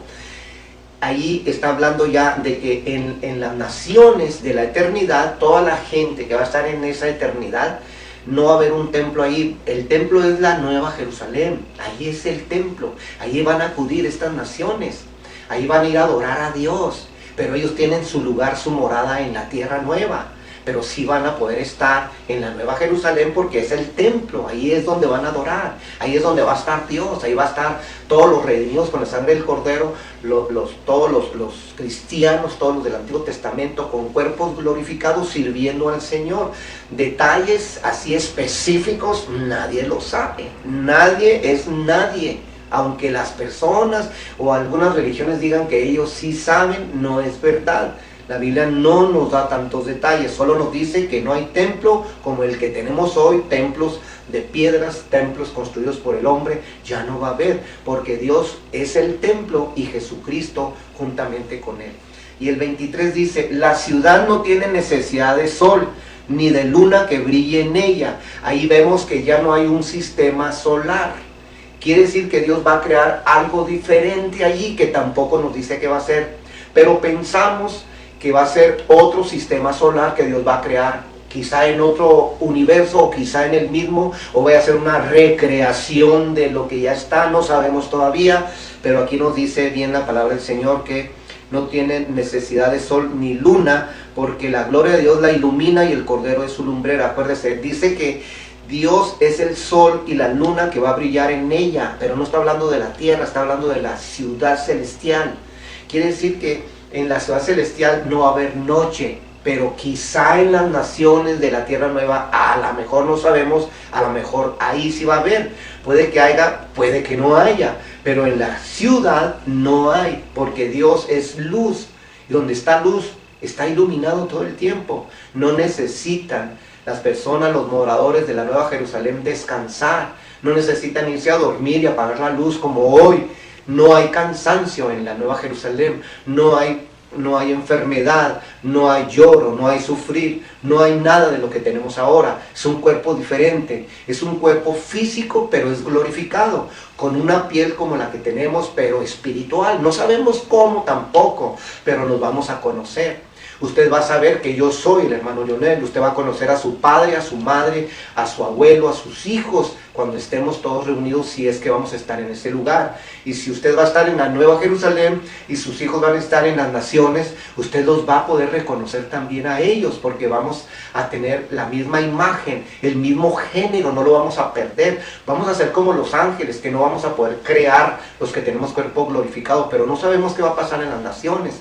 Speaker 2: Ahí está hablando ya de que en las naciones de la eternidad, toda la gente que va a estar en esa eternidad, no va a haber un templo ahí. El templo es la nueva Jerusalén, ahí es el templo, ahí van a acudir estas naciones, ahí van a ir a adorar a Dios, pero ellos tienen su lugar, su morada en la tierra nueva, pero sí van a poder estar en la nueva Jerusalén porque es el templo, ahí es donde van a adorar, ahí es donde va a estar Dios, ahí va a estar todos los redimidos con la sangre del Cordero, todos los cristianos, todos los del Antiguo Testamento con cuerpos glorificados sirviendo al Señor. Detalles así específicos nadie lo sabe, nadie es nadie. Aunque las personas o algunas religiones digan que ellos sí saben, no es verdad. La Biblia no nos da tantos detalles, solo nos dice que no hay templo como el que tenemos hoy, templos de piedras, templos construidos por el hombre, ya no va a haber, porque Dios es el templo y Jesucristo juntamente con él. Y el 23 dice, la ciudad no tiene necesidad de sol, ni de luna que brille en ella. Ahí vemos que ya no hay un sistema solar. Quiere decir que Dios va a crear algo diferente allí, que tampoco nos dice qué va a ser. Pero pensamos que va a ser otro sistema solar que Dios va a crear, quizá en otro universo, o quizá en el mismo, o va a ser una recreación de lo que ya está, no sabemos todavía. Pero aquí nos dice bien la palabra del Señor que no tiene necesidad de sol ni luna, porque la gloria de Dios la ilumina y el Cordero es su lumbrera. Acuérdese, dice que Dios es el sol y la luna que va a brillar en ella, pero no está hablando de la tierra, está hablando de la ciudad celestial. Quiere decir que en la ciudad celestial no va a haber noche, pero quizá en las naciones de la tierra nueva, a lo mejor no sabemos, a lo mejor ahí sí va a haber. Puede que haya, puede que no haya, pero en la ciudad no hay, porque Dios es luz, y donde está luz está iluminado todo el tiempo. No necesitan las personas, los moradores de la Nueva Jerusalén, descansar, no necesitan irse a dormir y apagar la luz como hoy. No hay cansancio en la Nueva Jerusalén, no hay enfermedad, no hay lloro, no hay sufrir, no hay nada de lo que tenemos ahora. Es un cuerpo diferente, es un cuerpo físico, pero es glorificado, con una piel como la que tenemos, pero espiritual. No sabemos cómo tampoco, pero nos vamos a conocer. Usted va a saber que yo soy el hermano Lionel, usted va a conocer a su padre, a su madre, a su abuelo, a sus hijos, cuando estemos todos reunidos, si es que vamos a estar en ese lugar. Y si usted va a estar en la Nueva Jerusalén y sus hijos van a estar en las naciones, usted los va a poder reconocer también a ellos, porque vamos a tener la misma imagen, el mismo género, no lo vamos a perder. Vamos a ser como los ángeles, que no vamos a poder crear los que tenemos cuerpo glorificado, pero no sabemos qué va a pasar en las naciones.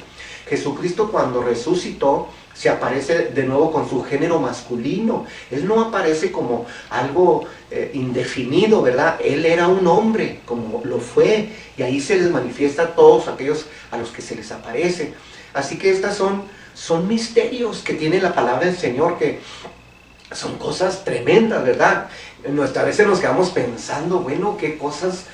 Speaker 2: Jesucristo, cuando resucitó, se aparece de nuevo con su género masculino. Él no aparece como algo indefinido, ¿verdad? Él era un hombre, como lo fue, y ahí se les manifiesta a todos aquellos a los que se les aparece. Así que estas son misterios que tiene la palabra del Señor, que son cosas tremendas, ¿verdad? A veces nos quedamos pensando, bueno, qué cosas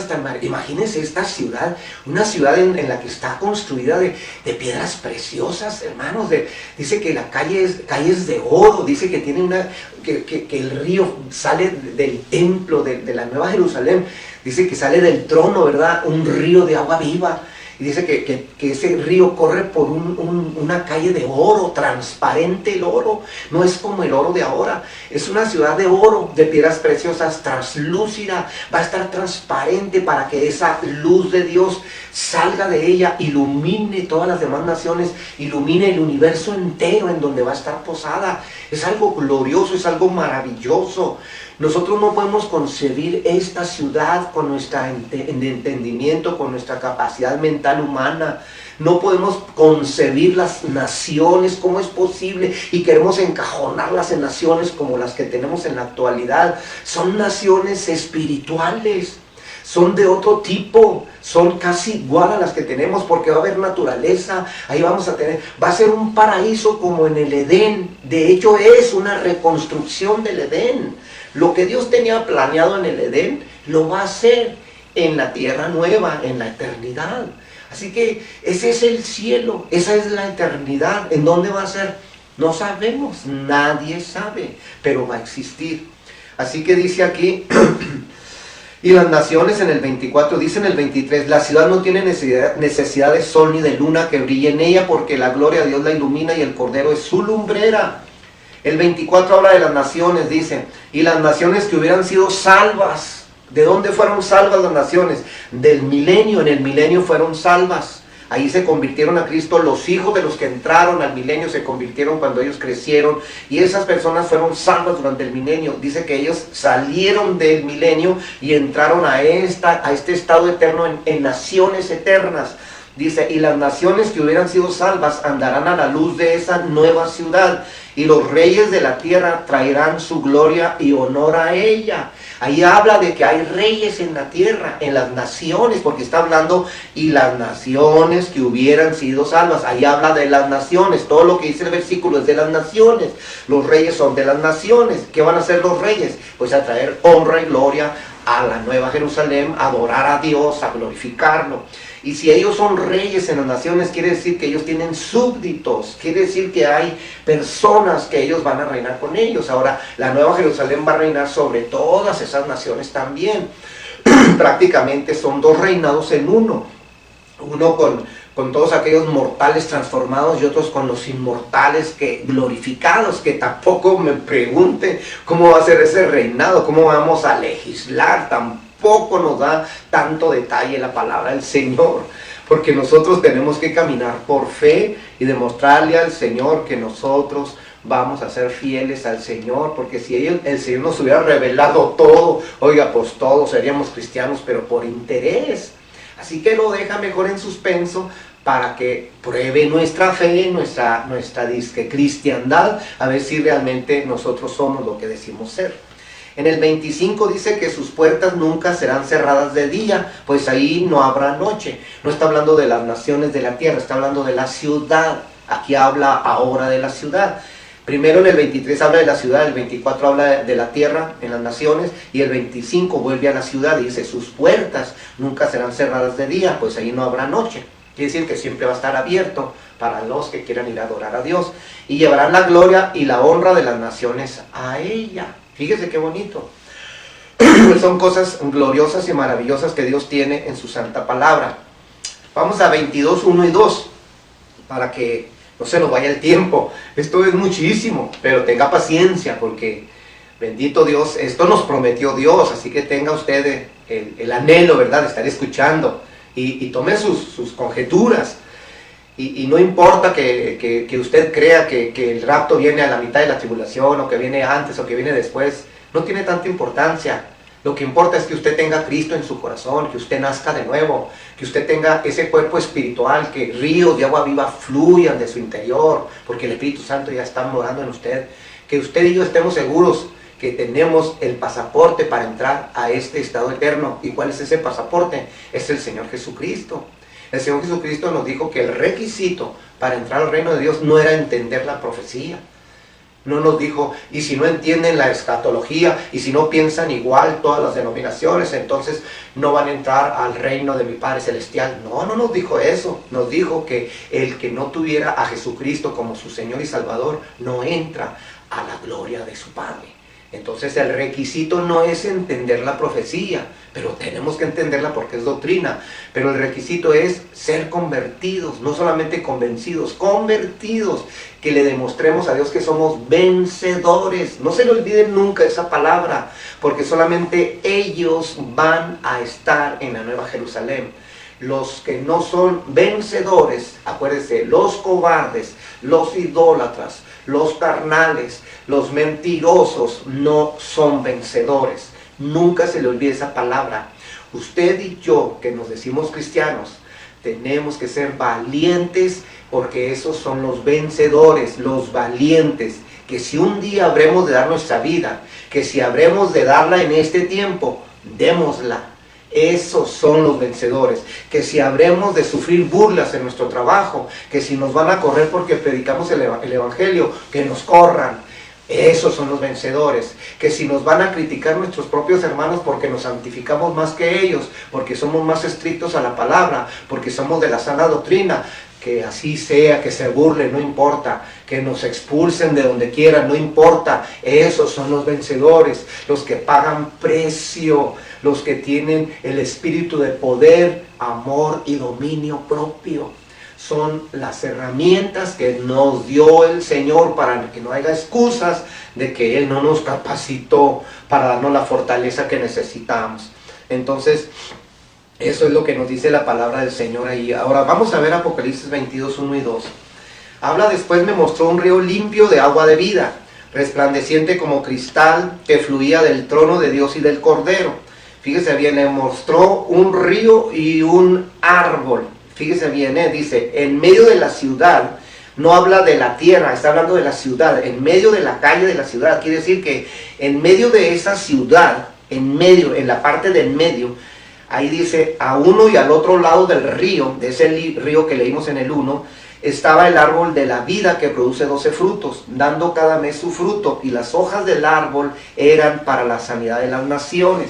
Speaker 2: tan maravillosas. Imagínense esta ciudad, una ciudad en la que está construida de piedras preciosas, hermanos. Dice que la calle es de oro, dice que tiene que el río sale del templo de la Nueva Jerusalén, dice que sale del trono, ¿verdad? Un río de agua viva. Y dice que ese río corre por una calle de oro, transparente el oro. No es como el oro de ahora. Es una ciudad de oro, de piedras preciosas, translúcida. Va a estar transparente para que esa luz de Dios salga de ella, ilumine todas las demás naciones, ilumine el universo entero en donde va a estar posada. Es algo glorioso, es algo maravilloso. Nosotros no podemos concebir esta ciudad con nuestro entendimiento, con nuestra capacidad mental humana. No podemos concebir las naciones, cómo es posible, y queremos encajonarlas en naciones como las que tenemos en la actualidad. Son naciones espirituales, son de otro tipo, son casi igual a las que tenemos, porque va a haber naturaleza, ahí va a ser un paraíso como en el Edén. De hecho es una reconstrucción del Edén. Lo que Dios tenía planeado en el Edén, lo va a hacer en la tierra nueva, en la eternidad. Así que ese es el cielo, esa es la eternidad. ¿En dónde va a ser? No sabemos, nadie sabe, pero va a existir. Así que dice aquí, y las naciones en el 24, dice en el 23, la ciudad no tiene necesidad de sol ni de luna que brille en ella, porque la gloria de Dios la ilumina y el Cordero es su lumbrera. El 24 habla de las naciones, dice, y las naciones que hubieran sido salvas. ¿De dónde fueron salvas las naciones? Del milenio. En el milenio fueron salvas. Ahí se convirtieron a Cristo. Los hijos de los que entraron al milenio se convirtieron cuando ellos crecieron, y esas personas fueron salvas durante el milenio. Dice que ellos salieron del milenio y entraron a este estado eterno en naciones eternas. Dice, y las naciones que hubieran sido salvas andarán a la luz de esa nueva ciudad, y los reyes de la tierra traerán su gloria y honor a ella. Ahí habla de que hay reyes en la tierra, en las naciones, porque está hablando, y las naciones que hubieran sido salvas. Ahí habla de las naciones, todo lo que dice el versículo es de las naciones. Los reyes son de las naciones. ¿Qué van a hacer los reyes? Pues a traer honra y gloria a la nueva Jerusalén, a adorar a Dios, a glorificarlo. Y si ellos son reyes en las naciones, quiere decir que ellos tienen súbditos, quiere decir que hay personas que ellos van a reinar con ellos. Ahora, la nueva Jerusalén va a reinar sobre todas esas naciones también. Prácticamente son dos reinados en uno. Uno con todos aquellos mortales transformados y otros con los inmortales glorificados, que tampoco me pregunten cómo va a ser ese reinado, cómo vamos a legislar. Tampoco nos da tanto detalle la palabra del Señor, porque nosotros tenemos que caminar por fe y demostrarle al Señor que nosotros vamos a ser fieles al Señor, porque si el Señor nos hubiera revelado todo, oiga, pues todos seríamos cristianos, pero por interés. Así que lo deja mejor en suspenso para que pruebe nuestra fe, nuestra disque cristiandad, a ver si realmente nosotros somos lo que decimos ser. En el 25 dice que sus puertas nunca serán cerradas de día, pues ahí no habrá noche. No está hablando de las naciones de la tierra, está hablando de la ciudad. Aquí habla ahora de la ciudad. Primero en el 23 habla de la ciudad, el 24 habla de la tierra en las naciones, y el 25 vuelve a la ciudad y dice, sus puertas nunca serán cerradas de día, pues ahí no habrá noche. Quiere decir que siempre va a estar abierto para los que quieran ir a adorar a Dios. Y llevarán la gloria y la honra de las naciones a ella. Fíjese qué bonito. Son cosas gloriosas y maravillosas que Dios tiene en su santa palabra. Vamos a 22, 1 y 2, para que no se nos vaya el tiempo. Esto es muchísimo, pero tenga paciencia, porque bendito Dios, esto nos prometió Dios, así que tenga usted el anhelo, ¿verdad?, de estar escuchando, y tome sus conjeturas. Y no importa que usted crea que el rapto viene a la mitad de la tribulación, o que viene antes, o que viene después. No tiene tanta importancia. Lo que importa es que usted tenga a Cristo en su corazón, que usted nazca de nuevo, que usted tenga ese cuerpo espiritual, que ríos de agua viva fluyan de su interior, porque el Espíritu Santo ya está morando en usted. Que usted y yo estemos seguros que tenemos el pasaporte para entrar a este estado eterno. ¿Y cuál es ese pasaporte? Es el Señor Jesucristo. El Señor Jesucristo nos dijo que el requisito para entrar al reino de Dios no era entender la profecía. No nos dijo, y si no entienden la escatología, y si no piensan igual todas las denominaciones, entonces no van a entrar al reino de mi Padre Celestial. No nos dijo eso. Nos dijo que el que no tuviera a Jesucristo como su Señor y Salvador, no entra a la gloria de su Padre. Entonces el requisito no es entender la profecía, pero tenemos que entenderla porque es doctrina. Pero el requisito es ser convertidos, no solamente convencidos, convertidos, que le demostremos a Dios que somos vencedores. No se le olviden nunca esa palabra, porque solamente ellos van a estar en la Nueva Jerusalén. Los que no son vencedores, acuérdense, los cobardes, los idólatras, los carnales, los mentirosos, no son vencedores. Nunca se le olvide esa palabra. Usted y yo, que nos decimos cristianos, tenemos que ser valientes, porque esos son los vencedores, los valientes. Que si un día habremos de dar nuestra vida, que si habremos de darla en este tiempo, démosla. Esos son los vencedores. Que si habremos de sufrir burlas en nuestro trabajo, que si nos van a correr porque predicamos el evangelio, que nos corran. Esos son los vencedores. Que si nos van a criticar nuestros propios hermanos porque nos santificamos más que ellos, porque somos más estrictos a la palabra, porque somos de la sana doctrina, que así sea, que se burlen, no importa, que nos expulsen de donde quieran, no importa. Esos son los vencedores, los que pagan precio, los que tienen el espíritu de poder, amor y dominio propio. Son las herramientas que nos dio el Señor para que no haya excusas de que Él no nos capacitó para darnos la fortaleza que necesitamos. Entonces, eso es lo que nos dice la palabra del Señor ahí. Ahora vamos a ver Apocalipsis 22, 1 y 2. Habla: después me mostró un río limpio de agua de vida, resplandeciente como cristal, que fluía del trono de Dios y del Cordero. Fíjese bien, le mostró un río y un árbol. Fíjese bien, dice, en medio de la ciudad, no habla de la tierra, está hablando de la ciudad, en medio de la calle de la ciudad. Quiere decir que en medio de esa ciudad, en medio, en la parte del medio, ahí dice, a uno y al otro lado del río, de ese río que leímos en el 1, estaba el árbol de la vida que produce 12 frutos, dando cada mes su fruto, y las hojas del árbol eran para la sanidad de las naciones.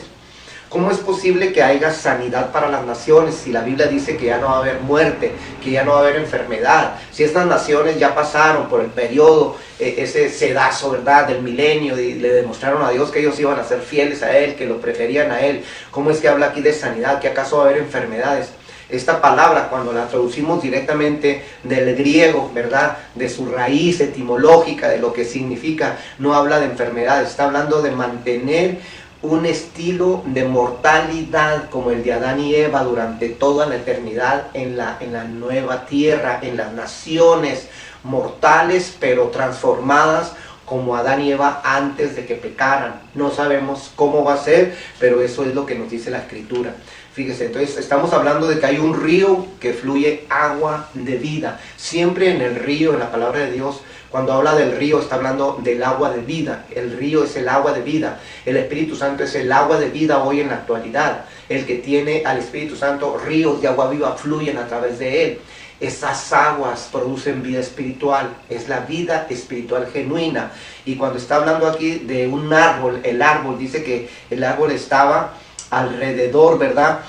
Speaker 2: ¿Cómo es posible que haya sanidad para las naciones si la Biblia dice que ya no va a haber muerte, que ya no va a haber enfermedad? Si estas naciones ya pasaron por el periodo, ese sedazo, ¿verdad?, del milenio, y le demostraron a Dios que ellos iban a ser fieles a Él, que lo preferían a Él. ¿Cómo es que habla aquí de sanidad? ¿Que acaso va a haber enfermedades? Esta palabra, cuando la traducimos directamente del griego, ¿verdad?, de su raíz etimológica, de lo que significa, no habla de enfermedades, está hablando de mantener un estilo de mortalidad como el de Adán y Eva durante toda la eternidad en la nueva tierra, en las naciones mortales pero transformadas como Adán y Eva antes de que pecaran. No sabemos cómo va a ser, pero eso es lo que nos dice la Escritura. Fíjese, entonces estamos hablando de que hay un río que fluye agua de vida. Siempre en el río, en la palabra de Dios, cuando habla del río, está hablando del agua de vida. El río es el agua de vida. El Espíritu Santo es el agua de vida hoy en la actualidad. El que tiene al Espíritu Santo, ríos de agua viva fluyen a través de él. Esas aguas producen vida espiritual. Es la vida espiritual genuina. Y cuando está hablando aquí de un árbol, el árbol, dice que el árbol estaba alrededor, ¿verdad?,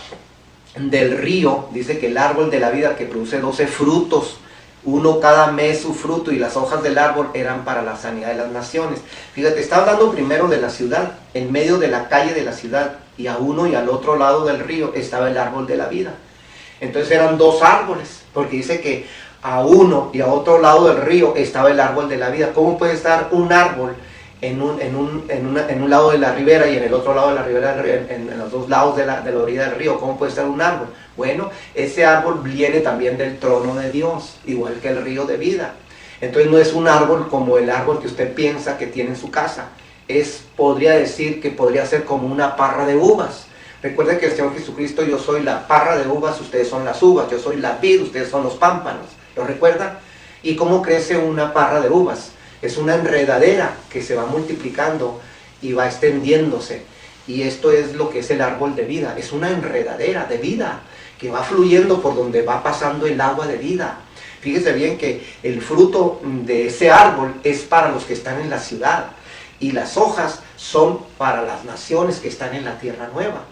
Speaker 2: del río. Dice que el árbol de la vida que produce 12 frutos, uno cada mes su fruto, y las hojas del árbol eran para la sanidad de las naciones. Fíjate, está hablando primero de la ciudad, en medio de la calle de la ciudad, y a uno y al otro lado del río estaba el árbol de la vida. Entonces eran dos árboles, porque dice que a uno y a otro lado del río estaba el árbol de la vida. ¿Cómo puede estar un árbol en un lado de la ribera y en el otro lado de la ribera, en los dos lados de la orilla del río? ¿Cómo puede estar un árbol? Bueno, ese árbol viene también del trono de Dios, igual que el río de vida. Entonces no es un árbol como el árbol que usted piensa que tiene en su casa. Podría decir que podría ser como una parra de uvas. Recuerden que el Señor Jesucristo, yo soy la parra de uvas, ustedes son las uvas, yo soy la vid, ustedes son los pámpanos. ¿Lo recuerdan? ¿Y cómo crece una parra de uvas? Es una enredadera que se va multiplicando y va extendiéndose. Y esto es lo que es el árbol de vida. Es una enredadera de vida que va fluyendo por donde va pasando el agua de vida. Fíjese bien que el fruto de ese árbol es para los que están en la ciudad, y las hojas son para las naciones que están en la tierra nueva.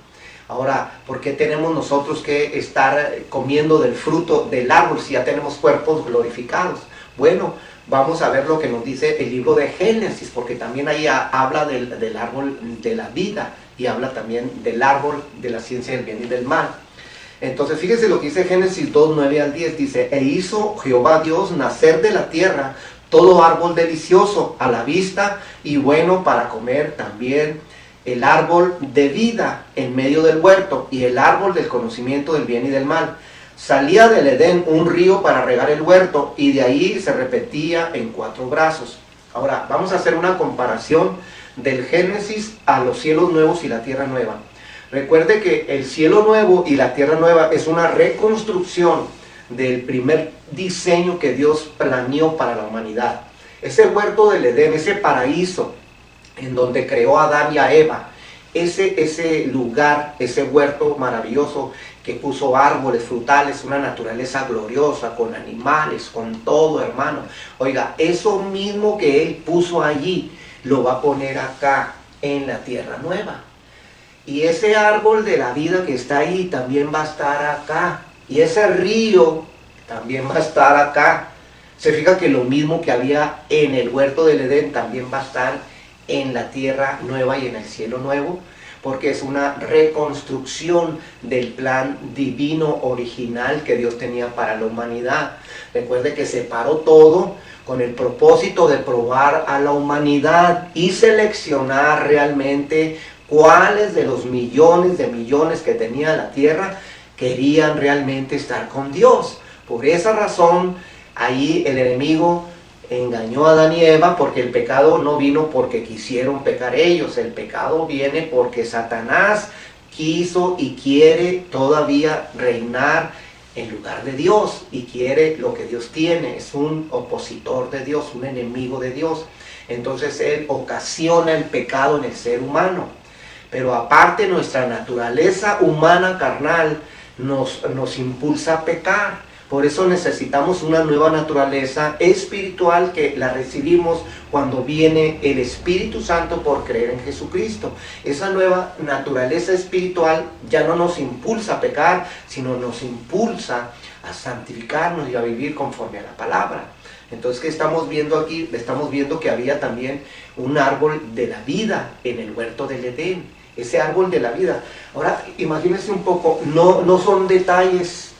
Speaker 2: Ahora, ¿por qué tenemos nosotros que estar comiendo del fruto del árbol si ya tenemos cuerpos glorificados? Bueno, vamos a ver lo que nos dice el libro de Génesis, porque también ahí habla del árbol de la vida, y habla también del árbol de la ciencia del bien y del mal. Entonces fíjense lo que dice Génesis 2, 9 al 10, dice: e hizo Jehová Dios nacer de la tierra todo árbol delicioso a la vista y bueno para comer, también el árbol de vida en medio del huerto, y el árbol del conocimiento del bien y del mal. Salía del Edén un río para regar el huerto, y de ahí se repetía en 4 brazos. Ahora, vamos a hacer una comparación del Génesis a los cielos nuevos y la tierra nueva. Recuerde que el cielo nuevo y la tierra nueva es una reconstrucción del primer diseño que Dios planeó para la humanidad. Ese huerto del Edén, ese paraíso en donde creó a Adán y a Eva, ese lugar, ese huerto maravilloso que puso árboles frutales, una naturaleza gloriosa, con animales, con todo, hermano. Oiga, eso mismo que Él puso allí, lo va a poner acá en la tierra nueva. Y ese árbol de la vida que está ahí también va a estar acá. Y ese río también va a estar acá. Se fija que lo mismo que había en el huerto del Edén también va a estar en la tierra nueva y en el cielo nuevo, porque es una reconstrucción del plan divino original que Dios tenía para la humanidad. Recuerde que separó todo con el propósito de probar a la humanidad y seleccionar realmente cuáles de los millones de millones que tenía la tierra querían realmente estar con Dios. Por esa razón, ahí el enemigo engañó a Adán y Eva, porque el pecado no vino porque quisieron pecar ellos. El pecado viene porque Satanás quiso y quiere todavía reinar en lugar de Dios y quiere lo que Dios tiene. Es un opositor de Dios, un enemigo de Dios. Entonces él ocasiona el pecado en el ser humano. Pero aparte, nuestra naturaleza humana carnal nos impulsa a pecar. Por eso necesitamos una nueva naturaleza espiritual que la recibimos cuando viene el Espíritu Santo por creer en Jesucristo. Esa nueva naturaleza espiritual ya no nos impulsa a pecar, sino nos impulsa a santificarnos y a vivir conforme a la palabra. Entonces, ¿qué estamos viendo aquí? Estamos viendo que había también un árbol de la vida en el huerto del Edén. Ese árbol de la vida. Ahora, imagínense un poco, no son detalles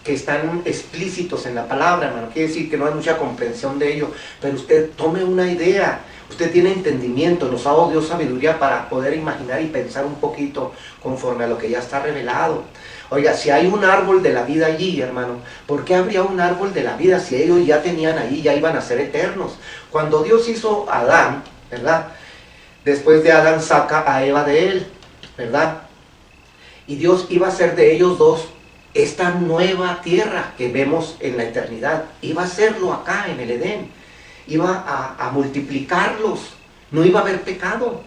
Speaker 2: que están explícitos en la palabra, hermano. Quiere decir que no hay mucha comprensión de ello, pero usted tome una idea. Usted tiene entendimiento, nos ha dado Dios sabiduría para poder imaginar y pensar un poquito conforme a lo que ya está revelado. Oiga, si hay un árbol de la vida allí, hermano, ¿por qué habría un árbol de la vida si ellos ya tenían ahí, ya iban a ser eternos? Cuando Dios hizo a Adán, ¿verdad? Después de Adán saca a Eva de él, ¿verdad? Y Dios iba a hacer de ellos dos esta nueva tierra que vemos en la eternidad. Iba a hacerlo acá en el Edén. Iba a multiplicarlos. No iba a haber pecado.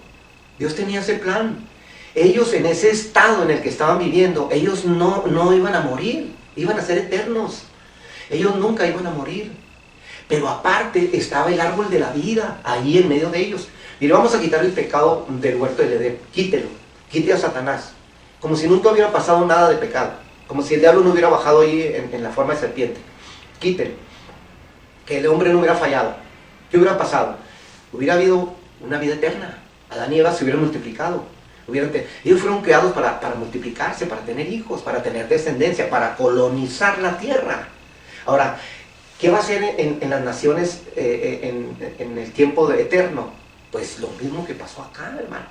Speaker 2: Dios tenía ese plan. Ellos en ese estado en el que estaban viviendo, ellos no iban a morir. Iban a ser eternos. Ellos nunca iban a morir. Pero aparte estaba el árbol de la vida ahí en medio de ellos. Mire, vamos a quitar el pecado del huerto del Edén. Quítelo. Quite a Satanás. Como si nunca hubiera pasado nada de pecado. Como si el diablo no hubiera bajado ahí en la forma de serpiente. Quítelo. Que el hombre no hubiera fallado. ¿Qué hubiera pasado? Hubiera habido una vida eterna. Adán y Eva se hubieran multiplicado. Ellos fueron creados para multiplicarse, para tener hijos, para tener descendencia, para colonizar la tierra. Ahora, ¿qué va a hacer en las naciones en el tiempo eterno? Pues lo mismo que pasó acá, hermano.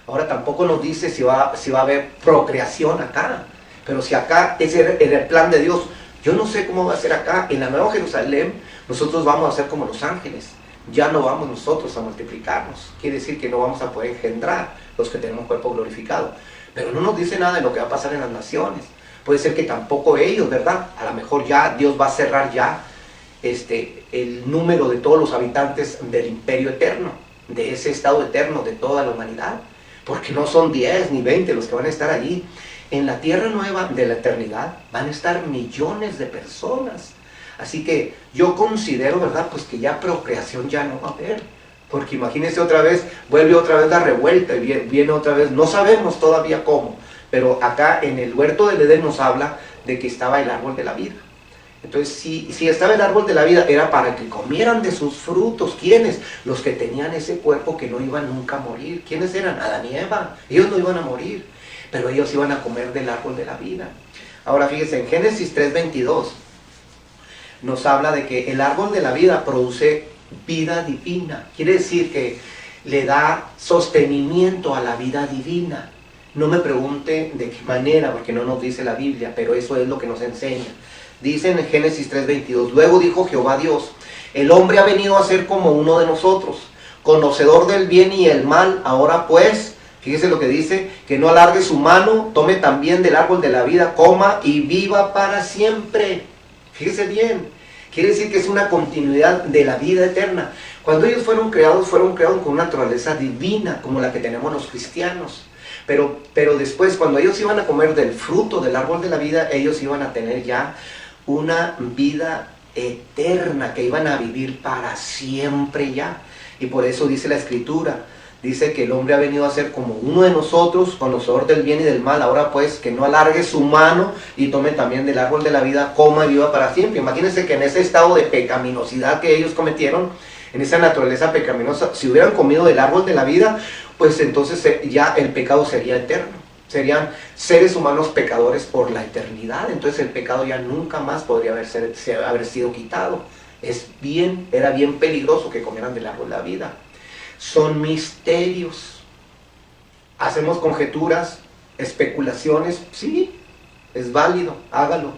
Speaker 2: Ahora tampoco nos dice si va a haber procreación acá. Pero si acá ese era el plan de Dios, yo no sé cómo va a ser acá. En la Nueva Jerusalén, nosotros vamos a ser como los ángeles. Ya no vamos nosotros a multiplicarnos. Quiere decir que no vamos a poder engendrar los que tenemos cuerpo glorificado. Pero no nos dice nada de lo que va a pasar en las naciones. Puede ser que tampoco ellos, ¿verdad? A lo mejor ya Dios va a cerrar ya el número de todos los habitantes del imperio eterno, de ese estado eterno de toda la humanidad. Porque no son 10 ni 20 los que van a estar allí. En la tierra nueva de la eternidad van a estar millones de personas. Así que yo considero, ¿verdad? Pues que ya procreación ya no va a haber. Porque imagínense otra vez, vuelve otra vez la revuelta y viene otra vez, no sabemos todavía cómo. Pero acá en el huerto del Edén nos habla de que estaba el árbol de la vida. Entonces, si estaba el árbol de la vida, era para que comieran de sus frutos. ¿Quiénes? Los que tenían ese cuerpo que no iban nunca a morir. ¿Quiénes eran? Adán y Eva. Ellos no iban a morir, pero ellos iban a comer del árbol de la vida. Ahora fíjense, en Génesis 3:22 nos habla de que el árbol de la vida produce vida divina. Quiere decir que le da sostenimiento a la vida divina. No me pregunte de qué manera, porque no nos dice la Biblia, pero eso es lo que nos enseña. Dice en Génesis 3:22, luego dijo Jehová Dios, el hombre ha venido a ser como uno de nosotros, conocedor del bien y el mal. Ahora pues, fíjese lo que dice, que no alargue su mano, tome también del árbol de la vida, coma y viva para siempre. Fíjese bien, quiere decir que es una continuidad de la vida eterna. Cuando ellos fueron creados con una naturaleza divina, como la que tenemos los cristianos. Pero después, cuando ellos iban a comer del fruto del árbol de la vida, ellos iban a tener ya una vida eterna, que iban a vivir para siempre ya. Y por eso dice la Escritura, dice que el hombre ha venido a ser como uno de nosotros, conocedor del bien y del mal. Ahora pues, que no alargue su mano y tome también del árbol de la vida, coma y viva para siempre. Imagínense que en ese estado de pecaminosidad que ellos cometieron, en esa naturaleza pecaminosa, si hubieran comido del árbol de la vida, pues entonces ya el pecado sería eterno. Serían seres humanos pecadores por la eternidad. Entonces el pecado ya nunca más podría haber sido quitado. Era bien peligroso que comieran del árbol de la vida. Son misterios. Hacemos conjeturas, especulaciones. Sí, es válido, hágalo.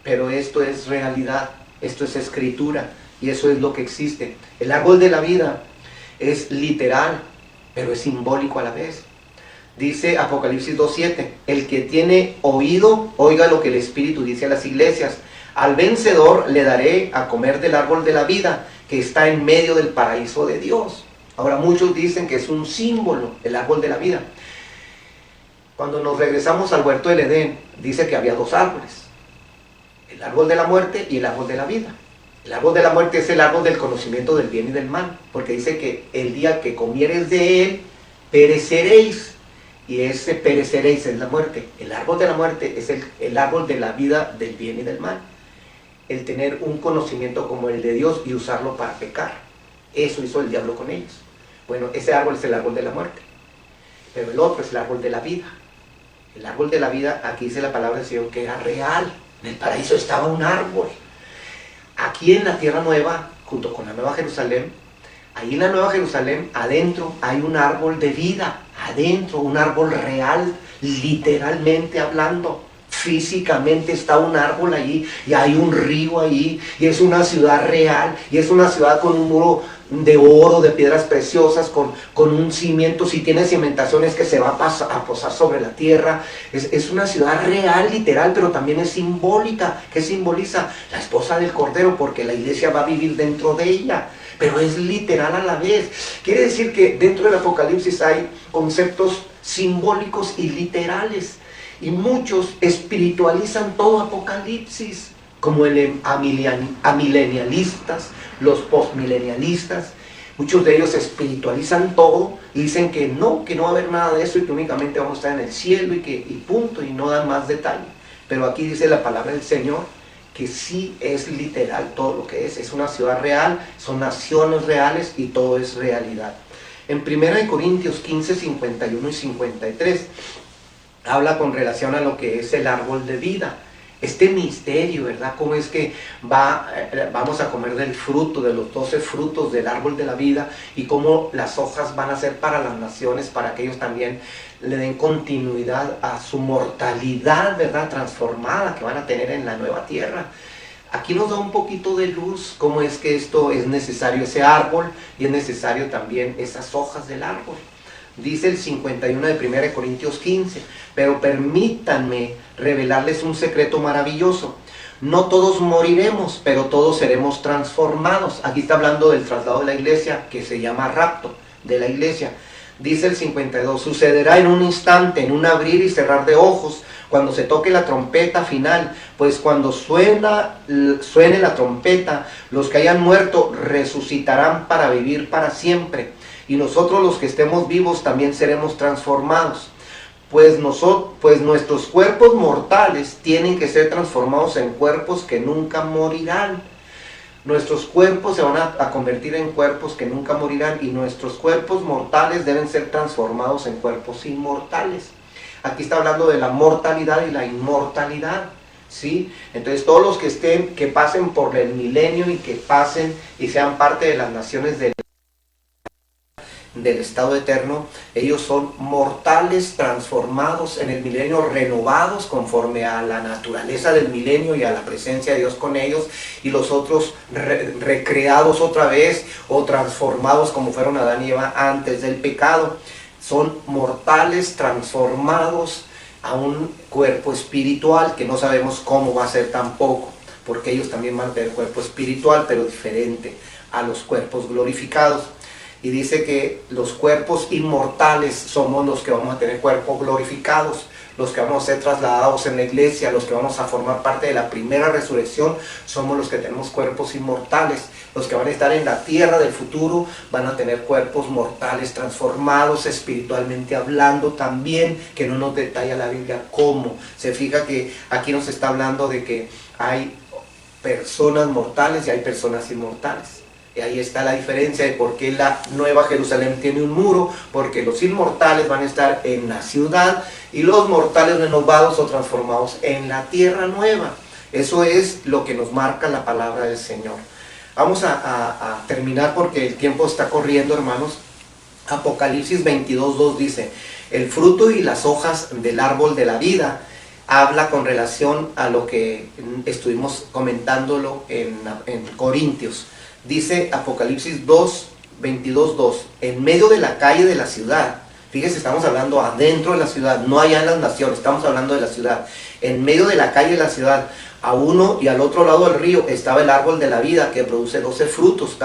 Speaker 2: Pero esto es realidad, esto es escritura. Y eso es lo que existe. El árbol de la vida es literal, pero es simbólico a la vez. Dice Apocalipsis 2:7, el que tiene oído, oiga lo que el Espíritu dice a las iglesias. Al vencedor le daré a comer del árbol de la vida, que está en medio del paraíso de Dios. Ahora muchos dicen que es un símbolo, el árbol de la vida. Cuando nos regresamos al huerto del Edén, dice que había dos árboles, el árbol de la muerte y el árbol de la vida. El árbol de la muerte es el árbol del conocimiento del bien y del mal, porque dice que el día que comieres de él, pereceréis. Y ese pereceréis es la muerte. El árbol de la muerte es el árbol de la vida, del bien y del mal. El tener un conocimiento como el de Dios y usarlo para pecar. Eso hizo el diablo con ellos. Bueno, ese árbol es el árbol de la muerte. Pero el otro es el árbol de la vida. El árbol de la vida, aquí dice la palabra del Señor, que era real. En el paraíso estaba un árbol. Aquí en la tierra nueva, junto con la Nueva Jerusalén, ahí en la Nueva Jerusalén, adentro hay un árbol de vida. Adentro, un árbol real, literalmente hablando. Físicamente está un árbol allí y hay un río allí y es una ciudad real y es una ciudad con un muro de oro, de piedras preciosas, con un cimiento. Si tiene cimentaciones que se va a posar sobre la tierra. Es una ciudad real, literal, pero también es simbólica. ¿Qué simboliza? La esposa del Cordero, porque la iglesia va a vivir dentro de ella. Pero es literal a la vez. Quiere decir que dentro del Apocalipsis hay conceptos simbólicos y literales. Y muchos espiritualizan todo Apocalipsis, como amilenialistas, los postmilenialistas. Muchos de ellos espiritualizan todo y dicen que no va a haber nada de eso y que únicamente vamos a estar en el cielo y punto, y no dan más detalle. Pero aquí dice la palabra del Señor que sí es literal todo lo que es una ciudad real, son naciones reales y todo es realidad. En 1 Corintios 15, 51 y 53 habla con relación a lo que es el árbol de vida. Este misterio, ¿verdad? Cómo es que vamos a comer del fruto, de los 12 frutos del árbol de la vida, y cómo las hojas van a ser para las naciones, para que ellos también le den continuidad a su mortalidad, ¿verdad? Transformada que van a tener en la nueva tierra. Aquí nos da un poquito de luz cómo es que esto es necesario, ese árbol, y es necesario también esas hojas del árbol. Dice el 51 de 1 Corintios 15, pero permítanme revelarles un secreto maravilloso. No todos moriremos, pero todos seremos transformados. Aquí está hablando del traslado de la iglesia, que se llama rapto de la iglesia. Dice el 52, sucederá en un instante, en un abrir y cerrar de ojos, cuando se toque la trompeta final, pues cuando suene la trompeta, los que hayan muerto resucitarán para vivir para siempre. Y nosotros los que estemos vivos también seremos transformados. Pues nuestros cuerpos mortales tienen que ser transformados en cuerpos que nunca morirán. Nuestros cuerpos se van a convertir en cuerpos que nunca morirán, y nuestros cuerpos mortales deben ser transformados en cuerpos inmortales. Aquí está hablando de la mortalidad y la inmortalidad, ¿sí? Entonces todos los que pasen por el milenio y que pasen y sean parte de las naciones del estado eterno, ellos son mortales transformados en el milenio, renovados conforme a la naturaleza del milenio y a la presencia de Dios con ellos, y los otros recreados otra vez o transformados como fueron Adán y Eva antes del pecado. Son mortales transformados a un cuerpo espiritual que no sabemos cómo va a ser tampoco, porque ellos también van a tener cuerpo espiritual, pero diferente a los cuerpos glorificados. Y dice que los cuerpos inmortales somos los que vamos a tener cuerpos glorificados, los que vamos a ser trasladados en la iglesia, los que vamos a formar parte de la primera resurrección, somos los que tenemos cuerpos inmortales. Los que van a estar en la tierra del futuro van a tener cuerpos mortales transformados espiritualmente hablando también, que no nos detalla la Biblia cómo. Se fija que aquí nos está hablando de que hay personas mortales y hay personas inmortales. Y ahí está la diferencia de por qué la Nueva Jerusalén tiene un muro, porque los inmortales van a estar en la ciudad y los mortales renovados o transformados en la tierra nueva. Eso es lo que nos marca la palabra del Señor. Vamos a terminar porque el tiempo está corriendo, hermanos. Apocalipsis 22:2 dice, el fruto y las hojas del árbol de la vida, habla con relación a lo que estuvimos comentándolo en Corintios. Dice Apocalipsis 22:2, en medio de la calle de la ciudad, Fíjese, estamos hablando adentro de la ciudad, no allá en las naciones, estamos hablando de la ciudad. En medio de la calle de la ciudad, a uno y al otro lado del río, estaba el árbol de la vida que produce 12 frutos,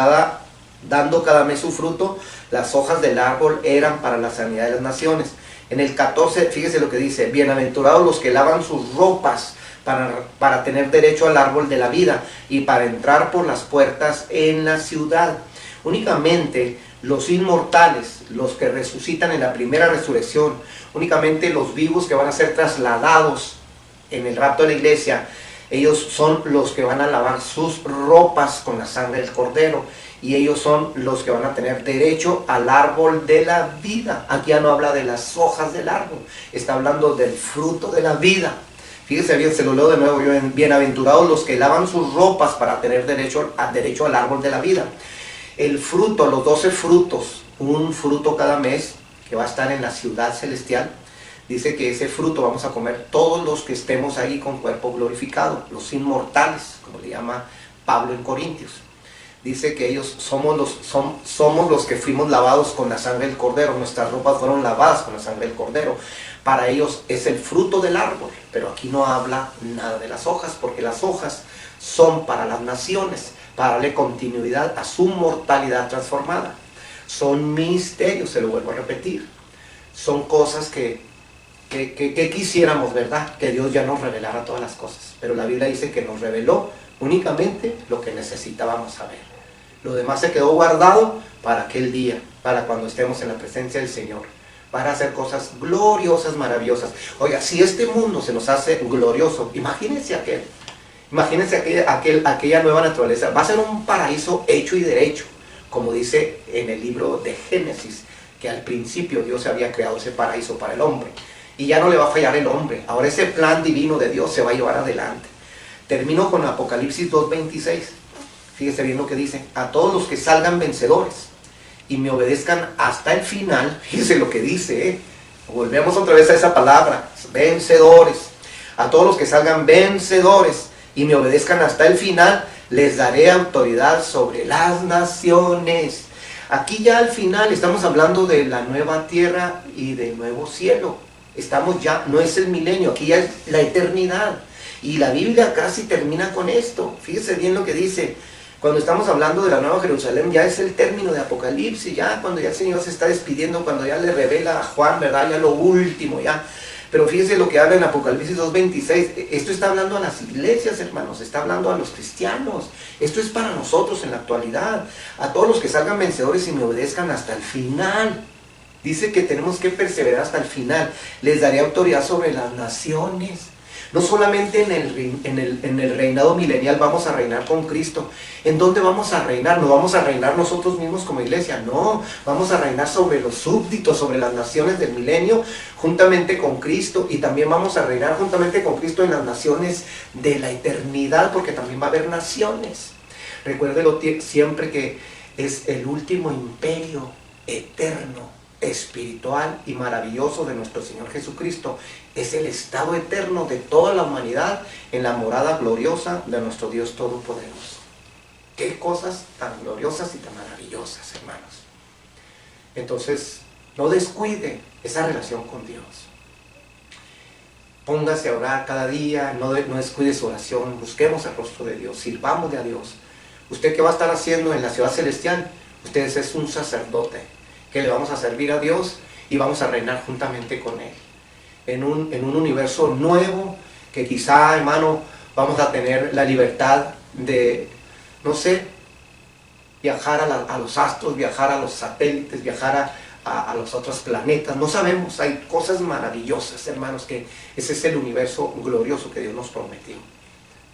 Speaker 2: dando cada mes su fruto. Las hojas del árbol eran para la sanidad de las naciones. En el 14, fíjese lo que dice: bienaventurados los que lavan sus ropas para tener derecho al árbol de la vida y para entrar por las puertas en la ciudad. Únicamente los inmortales, los que resucitan en la primera resurrección, únicamente los vivos que van a ser trasladados en el rapto de la iglesia, ellos son los que van a lavar sus ropas con la sangre del Cordero, y ellos son los que van a tener derecho al árbol de la vida. Aquí ya no habla de las hojas del árbol, está hablando del fruto de la vida. Fíjese bien, se lo leo de nuevo: bienaventurados los que lavan sus ropas para tener derecho al árbol de la vida. El fruto, los 12 frutos, un fruto cada mes que va a estar en la ciudad celestial. Dice que ese fruto vamos a comer todos los que estemos ahí con cuerpo glorificado, los inmortales, como le llama Pablo en Corintios. Dice que ellos somos los que fuimos lavados con la sangre del Cordero, nuestras ropas fueron lavadas con la sangre del Cordero. Para ellos es el fruto del árbol, pero aquí no habla nada de las hojas, porque las hojas son para las naciones, para darle continuidad a su mortalidad transformada. Son misterios, se lo vuelvo a repetir. Son cosas que quisiéramos, ¿verdad? Que Dios ya nos revelara todas las cosas. Pero la Biblia dice que nos reveló únicamente lo que necesitábamos saber. Lo demás se quedó guardado para aquel día, para cuando estemos en la presencia del Señor, para hacer cosas gloriosas, maravillosas. Oiga, si este mundo se nos hace glorioso, imagínense aquella nueva naturaleza. Va a ser un paraíso hecho y derecho, como dice en el libro de Génesis, que al principio Dios había creado ese paraíso para el hombre, y ya no le va a fallar el hombre. Ahora ese plan divino de Dios se va a llevar adelante. Termino con Apocalipsis 2:26. Fíjese bien lo que dice: a todos los que salgan vencedores y me obedezcan hasta el final. Fíjese lo que dice, volvemos otra vez a esa palabra, vencedores. A todos los que salgan vencedores y me obedezcan hasta el final, les daré autoridad sobre las naciones. Aquí ya al final estamos hablando de la nueva tierra y del nuevo cielo. Estamos ya, no es el milenio, aquí ya es la eternidad. Y la Biblia casi termina con esto. Fíjese bien lo que dice. Cuando estamos hablando de la Nueva Jerusalén, ya es el término de Apocalipsis, ya cuando ya el Señor se está despidiendo, cuando ya le revela a Juan, ¿verdad? Ya lo último, ya. Pero fíjese lo que habla en Apocalipsis 2:26. Esto está hablando a las iglesias, hermanos, está hablando a los cristianos. Esto es para nosotros en la actualidad. A todos los que salgan vencedores y me obedezcan hasta el final. Dice que tenemos que perseverar hasta el final. Les daré autoridad sobre las naciones. No solamente en el reinado milenial vamos a reinar con Cristo. ¿En dónde vamos a reinar? No vamos a reinar nosotros mismos como iglesia, no. Vamos a reinar sobre los súbditos, sobre las naciones del milenio, juntamente con Cristo. Y también vamos a reinar juntamente con Cristo en las naciones de la eternidad, porque también va a haber naciones. Recuérdelo siempre que es el último imperio eterno, espiritual y maravilloso de nuestro Señor Jesucristo. Es el estado eterno de toda la humanidad en la morada gloriosa de nuestro Dios Todopoderoso. Qué cosas tan gloriosas y tan maravillosas, hermanos. Entonces, no descuide esa relación con Dios. Póngase a orar cada día, no descuide su oración, busquemos el rostro de Dios, sirvámosle a Dios. ¿Usted qué va a estar haciendo en la ciudad celestial? Usted es un sacerdote que le vamos a servir a Dios y vamos a reinar juntamente con Él. En un universo nuevo, que quizá, hermano, vamos a tener la libertad de, no sé, viajar a los astros, viajar a los satélites, viajar a los otros planetas. No sabemos, hay cosas maravillosas, hermanos, que ese es el universo glorioso que Dios nos prometió.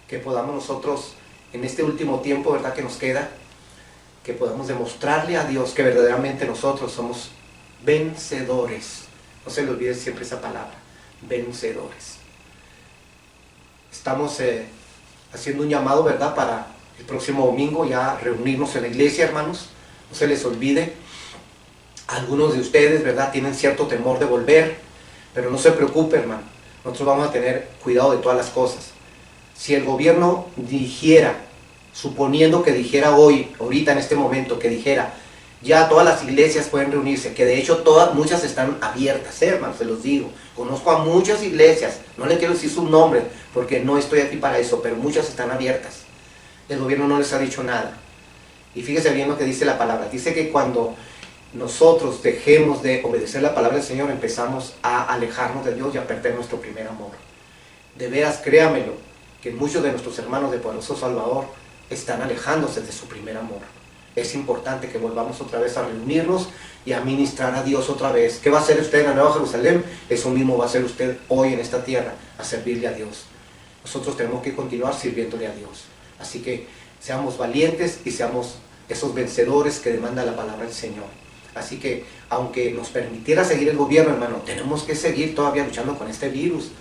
Speaker 2: Que podamos nosotros, en este último tiempo, ¿verdad?, que nos queda, que podamos demostrarle a Dios que verdaderamente nosotros somos vencedores. No se le olvide siempre esa palabra, vencedores. Estamos haciendo un llamado, ¿verdad?, para el próximo domingo ya reunirnos en la iglesia, hermanos. No se les olvide. Algunos de ustedes, ¿verdad?, tienen cierto temor de volver, pero no se preocupe, hermano. Nosotros vamos a tener cuidado de todas las cosas. Si el gobierno dijera, suponiendo que dijera ahorita en este momento, que dijera Ya todas las iglesias pueden reunirse, que de hecho muchas están abiertas, hermanos, se los digo. Conozco a muchas iglesias, no le quiero decir sus nombres, porque no estoy aquí para eso, pero muchas están abiertas. El gobierno no les ha dicho nada. Y fíjese bien lo que dice la palabra. Dice que cuando nosotros dejemos de obedecer la palabra del Señor, empezamos a alejarnos de Dios y a perder nuestro primer amor. De veras, créamelo, que muchos de nuestros hermanos de Poderoso Salvador están alejándose de su primer amor. Es importante que volvamos otra vez a reunirnos y a ministrar a Dios otra vez. ¿Qué va a hacer usted en la Nueva Jerusalén? Eso mismo va a hacer usted hoy en esta tierra, a servirle a Dios. Nosotros tenemos que continuar sirviéndole a Dios. Así que seamos valientes y seamos esos vencedores que demanda la palabra del Señor. Así que, aunque nos permitiera seguir el gobierno, hermano, tenemos que seguir todavía luchando con este virus.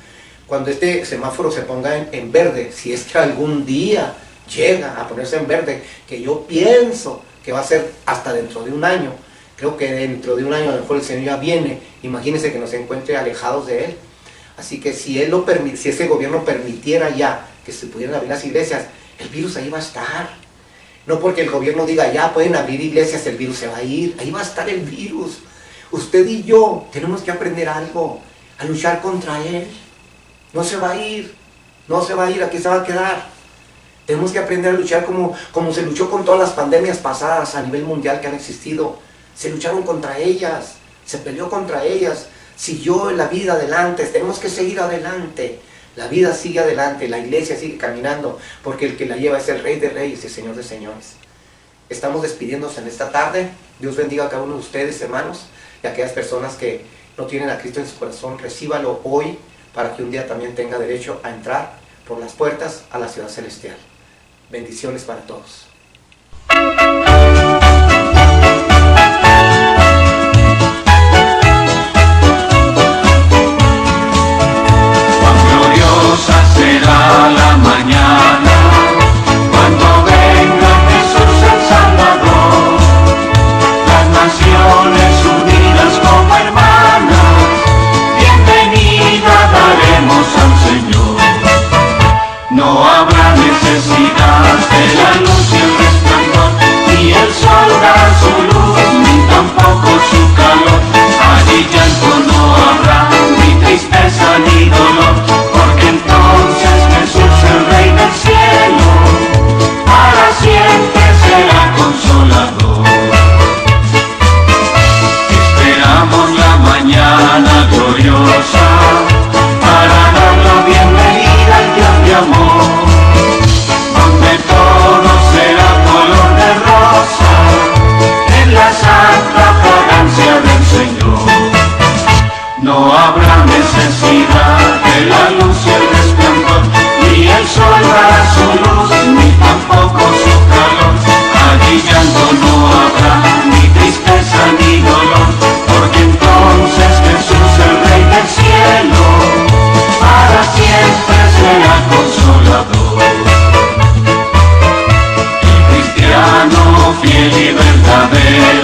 Speaker 2: Cuando este semáforo se ponga en verde, si es que algún día llega a ponerse en verde, que yo pienso que va a ser hasta dentro de un año. Creo que dentro de un año a lo mejor el Señor ya viene. Imagínense que nos encuentre alejados de Él. Así que si ese gobierno permitiera ya que se pudieran abrir las iglesias, el virus ahí va a estar. No porque el gobierno diga ya pueden abrir iglesias, el virus se va a ir. Ahí va a estar el virus. Usted y yo tenemos que aprender algo, a luchar contra él. No se va a ir, no se va a ir, aquí se va a quedar. Tenemos que aprender a luchar como se luchó con todas las pandemias pasadas a nivel mundial que han existido. Se lucharon contra ellas, se peleó contra ellas, siguió la vida adelante. Tenemos que seguir adelante. La vida sigue adelante, la iglesia sigue caminando, porque el que la lleva es el Rey de Reyes y el Señor de Señores. Estamos despidiéndonos en esta tarde. Dios bendiga a cada uno de ustedes, hermanos, y a aquellas personas que no tienen a Cristo en su corazón. Recíbalo hoy para que un día también tenga derecho a entrar por las puertas a la ciudad celestial. Bendiciones para todos.
Speaker 1: Será la mañana cuando venga Jesús el Salvador, las naciones unidas como hermanas, bienvenida daremos al Señor. No habrá necesidad de la luz y el resplandor, ni el sol da su luz, ni tampoco su calor. Allí llanto no habrá, ni tristeza ni dolor, porque entonces Jesús, el Rey del cielo, para siempre será consolador. Esperamos la mañana gloriosa para dar la bienvenida al Dios de amor, donde todo será color de rosa en la santa fragancia del Señor. No habrá necesidad de la luz y el resplandor, ni el sol dará su luz, ni tampoco su calor. Allí llanto no habrá, ni tristeza ni dolor, porque entonces Jesús, el Rey del cielo, para siempre será consolador. El cristiano fiel y verdadero